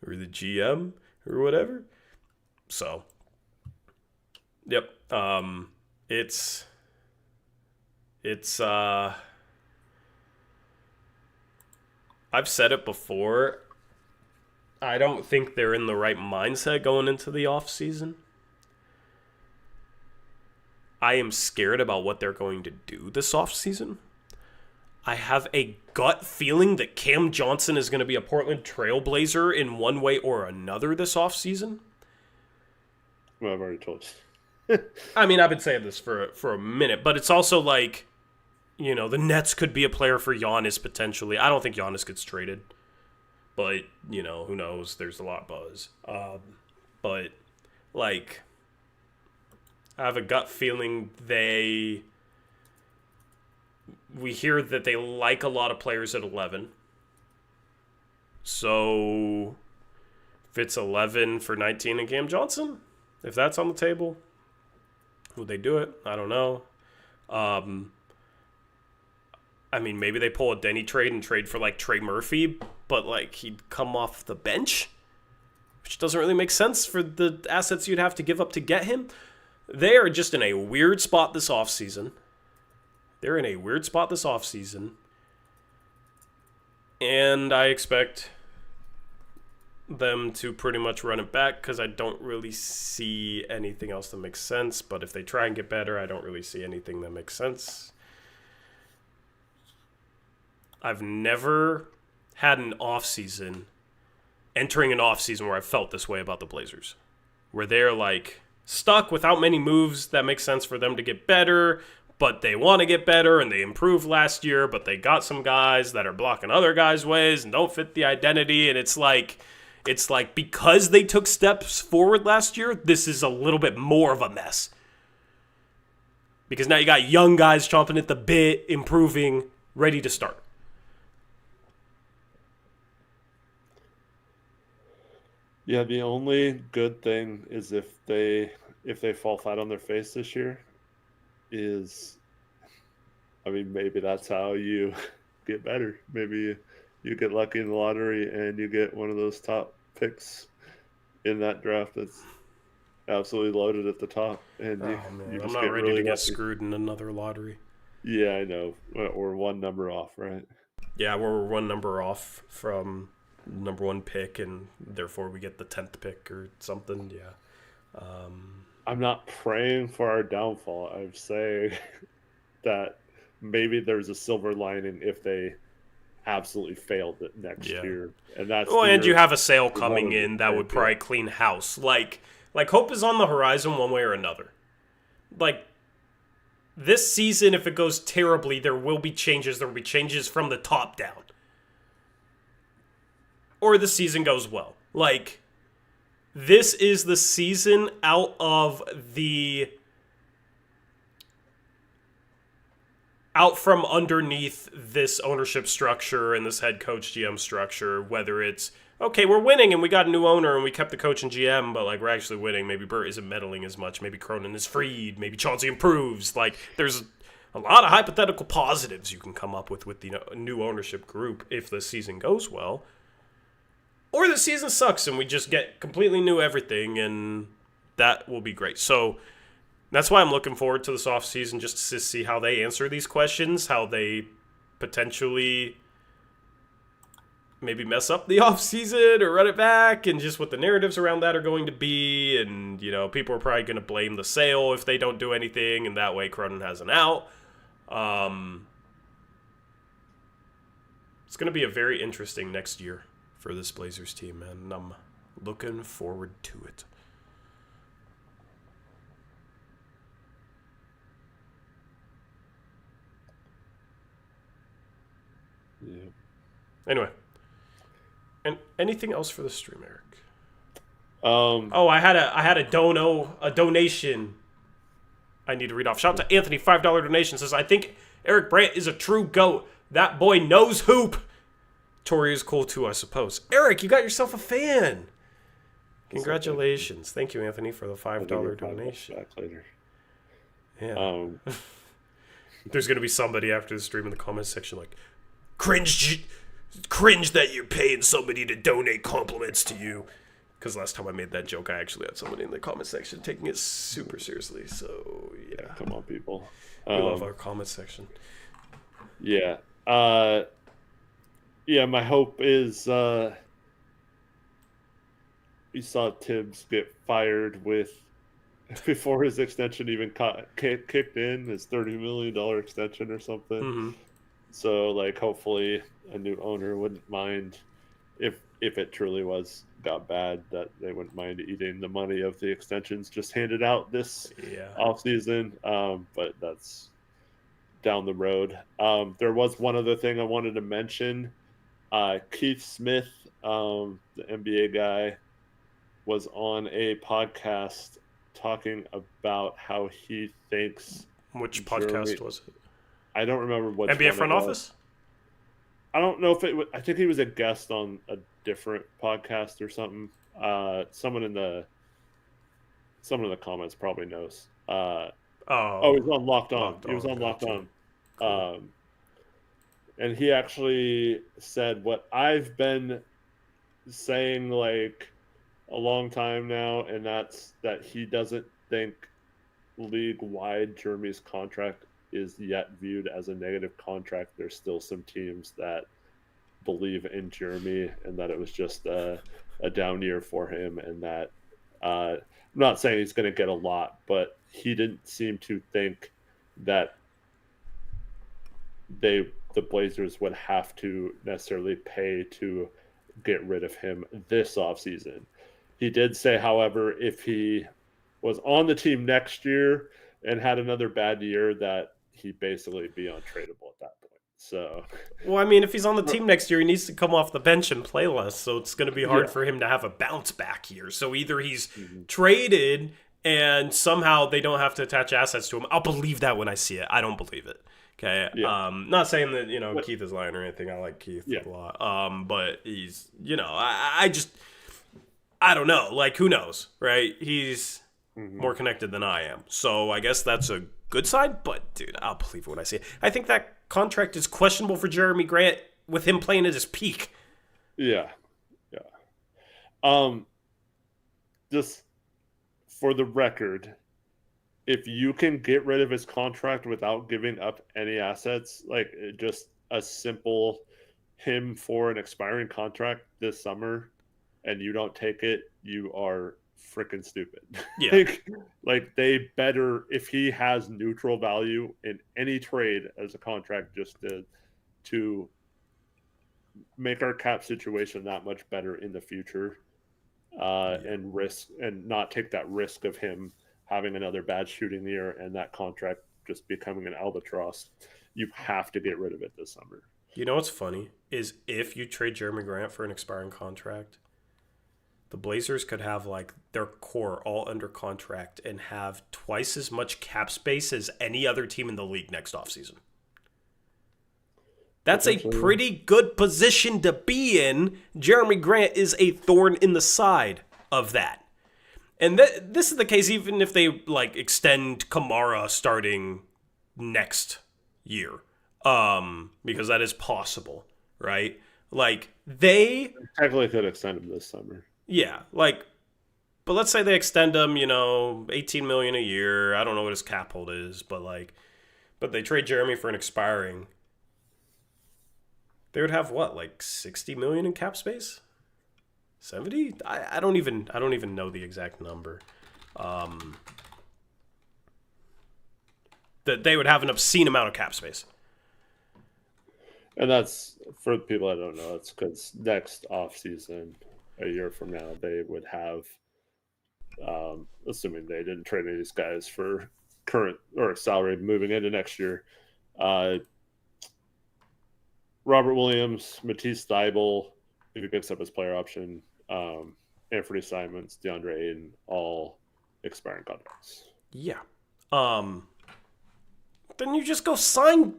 or the GM or whatever. So, yep. It's I've said it before. I don't think they're in the right mindset going into the off season. I am scared about what they're going to do this off season. I have a gut feeling that Cam Johnson is going to be a Portland Trailblazer in one way or another this off season. Well, I've already told you. I mean, I've been saying this for a minute, but it's also like, the Nets could be a player for Giannis potentially. I don't think Giannis gets traded, but, who knows? There's a lot of buzz. But, like, I have a gut feeling we hear that they like a lot of players at 11. So, if it's 11 for 19 and Cam Johnson, if that's on the table, would they do it? I don't know. I mean, maybe they pull a Denny trade and trade for, like, Trey Murphy, but, like, he'd come off the bench, which doesn't really make sense for the assets you'd have to give up to get him. They are just in a weird spot this offseason. They're in a weird spot this offseason. And I expect them to pretty much run it back because I don't really see anything else that makes sense. But if they try and get better, I don't really see anything that makes sense. I've never had an offseason, entering an offseason where I felt this way about the Blazers. Where they're like stuck without many moves that make sense for them to get better, but they want to get better and they improved last year, but they got some guys that are blocking other guys' ways and don't fit the identity. And it's like because they took steps forward last year, this is a little bit more of a mess. Because now you got young guys chomping at the bit, improving, ready to start. Yeah, the only good thing is if they fall flat on their face this year maybe that's how you get better. Maybe you get lucky in the lottery and you get one of those top picks in that draft that's absolutely loaded at the top, and Oh you man, I'm just not get ready really to get lucky. screwed in another lottery. Yeah, I know. Or one number off, right? Yeah, we're one number off from number one pick, and therefore we get the 10th pick or something. Yeah. I'm not praying for our downfall. I'm saying that maybe there's a silver lining if they absolutely failed it next Yeah. year, and that's Well, the and year you have a sale we want coming them to in that would champion. probably clean house. Like hope is on the horizon one way or another. Like this season, if it goes terribly, there will be changes. There will be changes from the top down. Or the season goes well. Like this is the season out from underneath this ownership structure and this head coach GM structure, whether it's okay, we're winning and we got a new owner and we kept the coach and GM, but like we're actually winning. Maybe Burt isn't meddling as much. Maybe Cronin is freed. Maybe Chauncey improves. Like there's a lot of hypothetical positives you can come up with the new ownership group if the season goes well. Or the season sucks and we just get completely new everything, and that will be great. So that's why I'm looking forward to this offseason, just to see how they answer these questions, how they potentially maybe mess up the offseason or run it back, and just what the narratives around that are going to be. And, people are probably going to blame the sale if they don't do anything, and that way Cronin has an out. It's going to be a very interesting next year for this Blazers team, man, and I'm looking forward to it. Yeah. Anyway, and anything else for the stream, Eric? Um, I had a donation I need to read off. Shout out to Anthony, $5 donation, says, I think Eric Brandt is a true GOAT. That boy knows hoop. Tori is cool too, I suppose. Eric, you got yourself a fan. Congratulations. Thank you, Anthony, for the $5 donation. Back later. Yeah. There's going to be somebody after the stream in the comments section like, cringe that you're paying somebody to donate compliments to you. Because last time I made that joke, I actually had somebody in the comment section taking it super seriously. So, yeah. Come on, people. We love our comment section. Yeah. Yeah, my hope is we saw Tibbs get fired before his extension even kicked in, his $30 million extension or something. Mm-hmm. So, hopefully a new owner wouldn't mind if it truly got bad, that they wouldn't mind eating the money of the extensions just handed out this offseason. But that's down the road. There was one other thing I wanted to mention. Keith Smith, the NBA guy, was on a podcast talking about how he thinks. Which podcast was it? I don't remember what NBA Front Office? I don't know if it was. I think he was a guest on a different podcast or something. Someone in the comments probably knows. He was on Locked On. He was on Locked On. Cool. And he actually said what I've been saying a long time now, and that's that he doesn't think league-wide Jeremy's contract is yet viewed as a negative contract. There's still some teams that believe in Jeremy and that it was just a down year for him, and that I'm not saying he's going to get a lot, but he didn't seem to think that the Blazers would have to necessarily pay to get rid of him this offseason. He did say, however, if he was on the team next year and had another bad year, that he'd basically be untradeable at that point. So, well, I mean, if he's on the team next year, he needs to come off the bench and play less. So it's going to be hard for him to have a bounce back year. So either he's traded and somehow they don't have to attach assets to him. I'll believe that when I see it. I don't believe it. Okay. Yeah. Not saying that, Keith is lying or anything. I like Keith a lot. But he's, I don't know. Who knows, right? He's more connected than I am. So I guess that's a good side. But, dude, I'll believe it when I see it. I think that contract is questionable for Jeremy Grant with him playing at his peak. Yeah. Just for the record, if you can get rid of his contract without giving up any assets, like just a simple him for an expiring contract this summer, and you don't take it, you are freaking stupid. Yeah. like they better, if he has neutral value in any trade as a contract, just to make our cap situation that much better in the future, and risk and not take that risk of him having another bad shooting year and that contract just becoming an albatross. You have to get rid of it this summer. You know what's funny is if you trade Jeremy Grant for an expiring contract, the Blazers could have like their core all under contract and have twice as much cap space as any other team in the league next offseason. That's a pretty good position to be in. Jeremy Grant is a thorn in the side of that. And this is the case even if they like extend Kamara starting next year. Because that is possible, right? Like they technically could extend him this summer. Yeah, like, but let's say they extend him, $18 million a year. I don't know what his cap hold is, but they trade Jeremy for an expiring. They would have what, like $60 million in cap space? 70? I don't even know the exact number. That they would have an obscene amount of cap space. And that's, for the people that don't know, it's because next offseason, a year from now, they would have, assuming they didn't trade any of these guys for current or salary moving into next year, Robert Williams, Matisse Thybulle, if he picks up his player option, Anthony Simons, DeAndre Ayton, all expiring contracts. Yeah. Then you just go sign.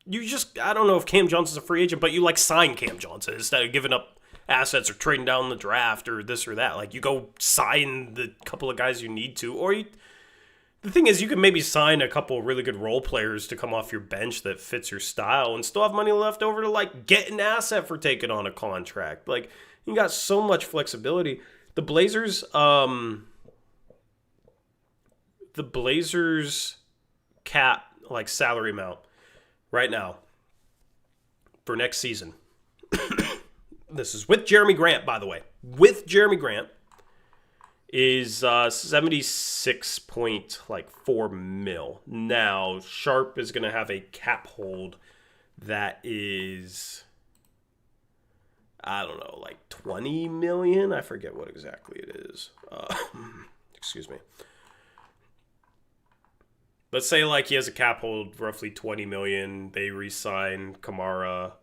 I don't know if Cam Johnson's a free agent, but you like sign Cam Johnson instead of giving up assets or trading down the draft or this or that. Like you go sign the couple of guys you need to, or the thing is you can maybe sign a couple of really good role players to come off your bench that fits your style and still have money left over to like get an asset for taking on a contract. Like you got so much flexibility. The Blazers cap like salary amount right now for next season. This is with Jeremy Grant, by the way. With Jeremy Grant is 76.4 mil. Now, Sharp is going to have a cap hold that is, I don't know, like 20 million. I forget what exactly it is. Excuse me. Let's say like he has a cap hold roughly 20 million. They re-sign Kamara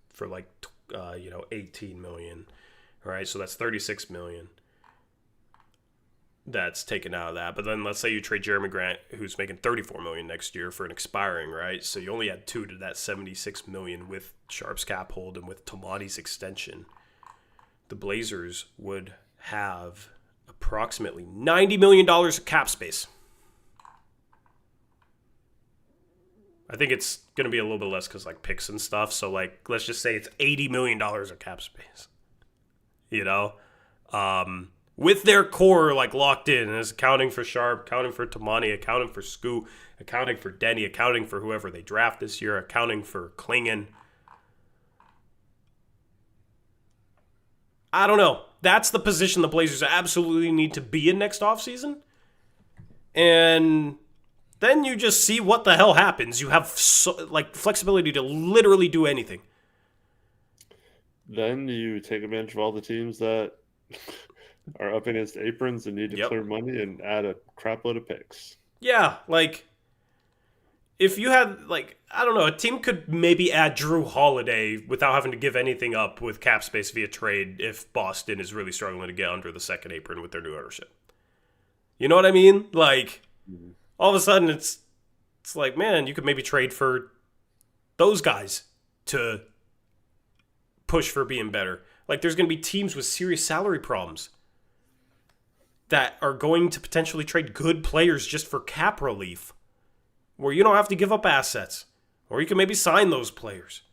for like 18 million. All right, so that's 36 million. That's taken out of that. But then let's say you trade Jeremy Grant, who's making 34 million next year for an expiring, right? So you only add 2 to that 76 million with Sharp's cap hold and with Tomati's extension. The Blazers would have approximately $90 million of cap space. I think it's going to be a little bit less because, like, picks and stuff. So, like, let's just say it's $80 million of cap space. With their core, like, locked in. And it's accounting for Sharp, accounting for Tomati, accounting for Scoot, accounting for Denny, accounting for whoever they draft this year, accounting for Klingon. I don't know. That's the position the Blazers absolutely need to be in next offseason. And then you just see what the hell happens. You have flexibility to literally do anything. Then you take advantage of all the teams that are up against aprons and need to clear money and add a crap load of picks. Yeah, like if you had I don't know, a team could maybe add Drew Holiday without having to give anything up with cap space via trade if Boston is really struggling to get under the second apron with their new ownership. You know what I mean? Like all of a sudden it's like, man, you could maybe trade for those guys to push for being better. Like there's going to be teams with serious salary problems that are going to potentially trade good players just for cap relief, where you don't have to give up assets, or you can maybe sign those players.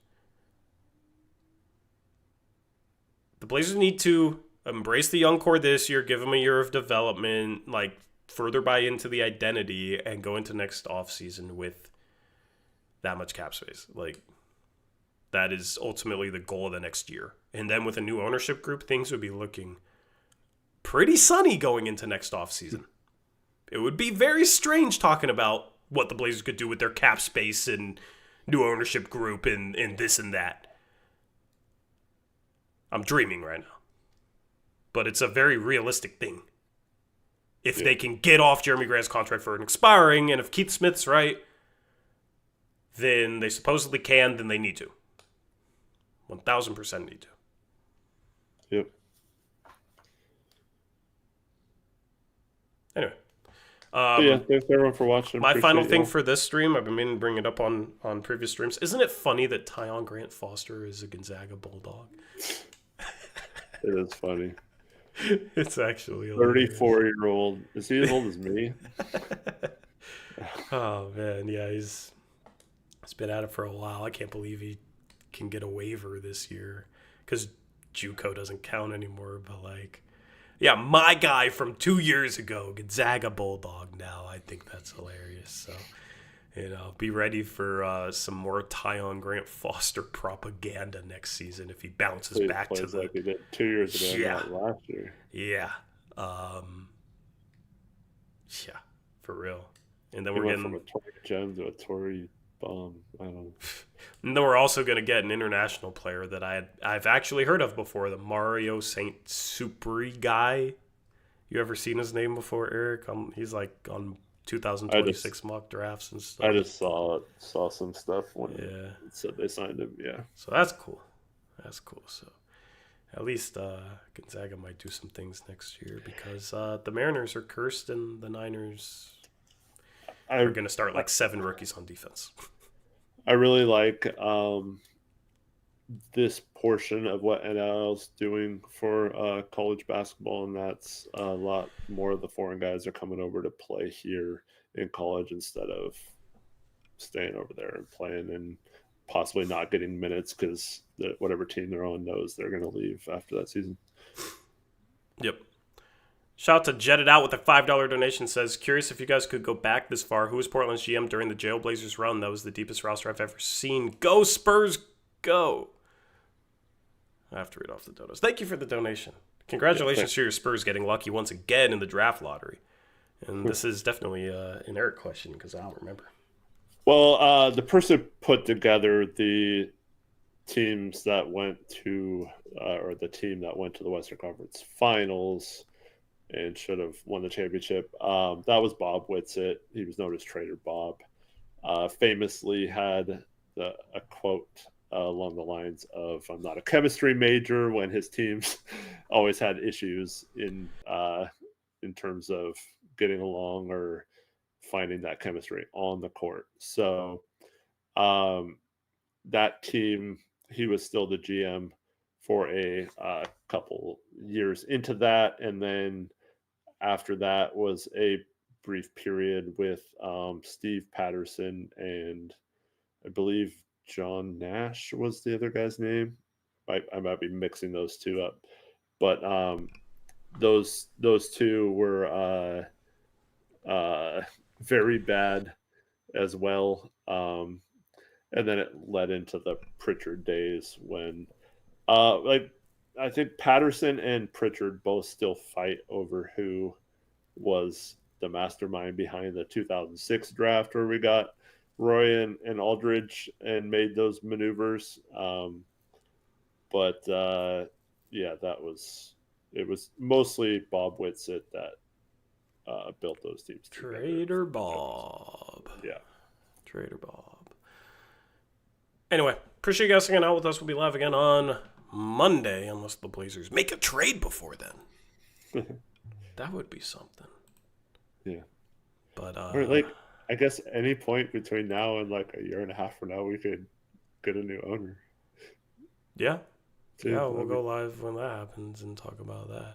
The Blazers need to embrace the young core this year, give them a year of development, like further buy into the identity, and go into next offseason with that much cap space. Like, that is ultimately the goal of the next year. And then with a new ownership group, things would be looking pretty sunny going into next offseason. It would be very strange talking about what the Blazers could do with their cap space and new ownership group and this and that. I'm dreaming right now. But it's a very realistic thing. If they can get off Jeremy Grant's contract for an expiring, and if Keith Smith's right, then they supposedly can, then they need to. 1,000% need to. Yep. Anyway. Thanks everyone for watching. My final thing for this stream, I've been meaning to bring it up on previous streams. Isn't it funny that Tyon Grant Foster is a Gonzaga Bulldog? It is funny. It's actually 34-year-old. Is he as old as me? Oh man, yeah, he's been at it for a while. I can't believe he can get a waiver this year because JUCO doesn't count anymore. But like, yeah, my guy from 2 years ago, Gonzaga Bulldog. Now I think that's hilarious. So, be ready for some more Tyon Grant Foster propaganda next season if he bounces back to the. Like he did 2 years ago, not last year. Yeah. Yeah, for real. And then He we're went getting from a Tory gem to a Tory bomb. I don't know. And then we're also going to get an international player that I've actually heard of before, the Mario Saint Supri guy. You ever seen his name before, Eric? He's like on 2026 mock drafts and stuff. I just saw some stuff when it said they signed him. Yeah. So that's cool. So at least Gonzaga might do some things next year because the Mariners are cursed and the Niners are going to start like 7 rookies on defense. I really like this portion of what NL's doing for college basketball, and that's a lot more of the foreign guys are coming over to play here in college instead of staying over there and playing and possibly not getting minutes because whatever team they're on knows they're going to leave after that season. Yep. Shout out to Jetted Out with a $5 donation. Says, curious if you guys could go back this far. Who was Portland's GM during the Jailblazers run? That was the deepest roster I've ever seen. Go Spurs, go. I have to read off the donos. Thank you for the donation. Congratulations to your Spurs getting lucky once again in the draft lottery. And this is definitely an Eric question because I don't remember. Well, the person put together the teams that went to, or the team that went to the Western Conference Finals and should have won the championship. That was Bob Whitsitt. He was known as Trader Bob. Famously had a quote along the lines of, "I'm not a chemistry major," when his teams always had issues in terms of getting along or finding that chemistry on the court. So that team, he was still the GM for a couple years into that, and then after that was a brief period with Steve Patterson and I believe John Nash was the other guy's name. I might be mixing those two up, but those two were very bad as well. And then it led into the Pritchard days when I think Patterson and Pritchard both still fight over who was the mastermind behind the 2006 draft where we got Roy and Aldridge and made those maneuvers. But it was mostly Bob Whitsitt that built those teams. Trader Bob. Yeah. Trader Bob. Anyway, appreciate you guys hanging out with us. We'll be live again on Monday, unless the Blazers make a trade before then. That would be something. Yeah. But or like, I guess any point between now and like a year and a half from now, we could get a new owner. Yeah. Yeah, we'll go live when that happens and talk about that.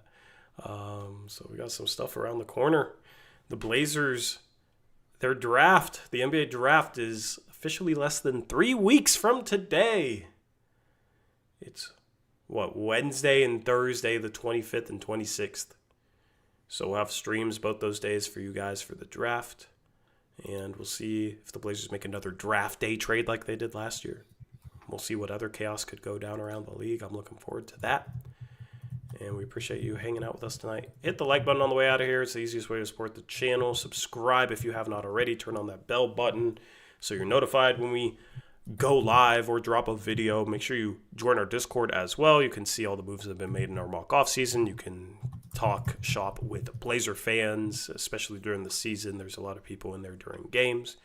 So we got some stuff around the corner. The Blazers, their draft, the NBA draft is officially less than 3 weeks from today. It's Wednesday and Thursday, the 25th and 26th. So we'll have streams both those days for you guys for the draft. And we'll see if the Blazers make another draft day trade like they did last year. We'll see what other chaos could go down around the league. I'm looking forward to that. And we appreciate you hanging out with us tonight. Hit the like button on the way out of here. It's the easiest way to support the channel. Subscribe if you have not already. Turn on that bell button so you're notified when we go live or drop a video. Make sure you join our Discord as well. You can see all the moves that have been made in our mock off season. You can talk shop with Blazer fans, especially during the season. There's a lot of people in there during games.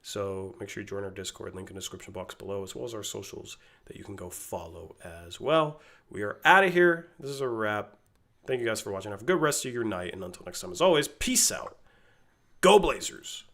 So make sure you join our Discord, link in the description box below, as well as our socials that you can go follow as well. We are out of here. This is a wrap. Thank you guys for watching. Have a good rest of your night. And until next time, as always, peace out. Go Blazers.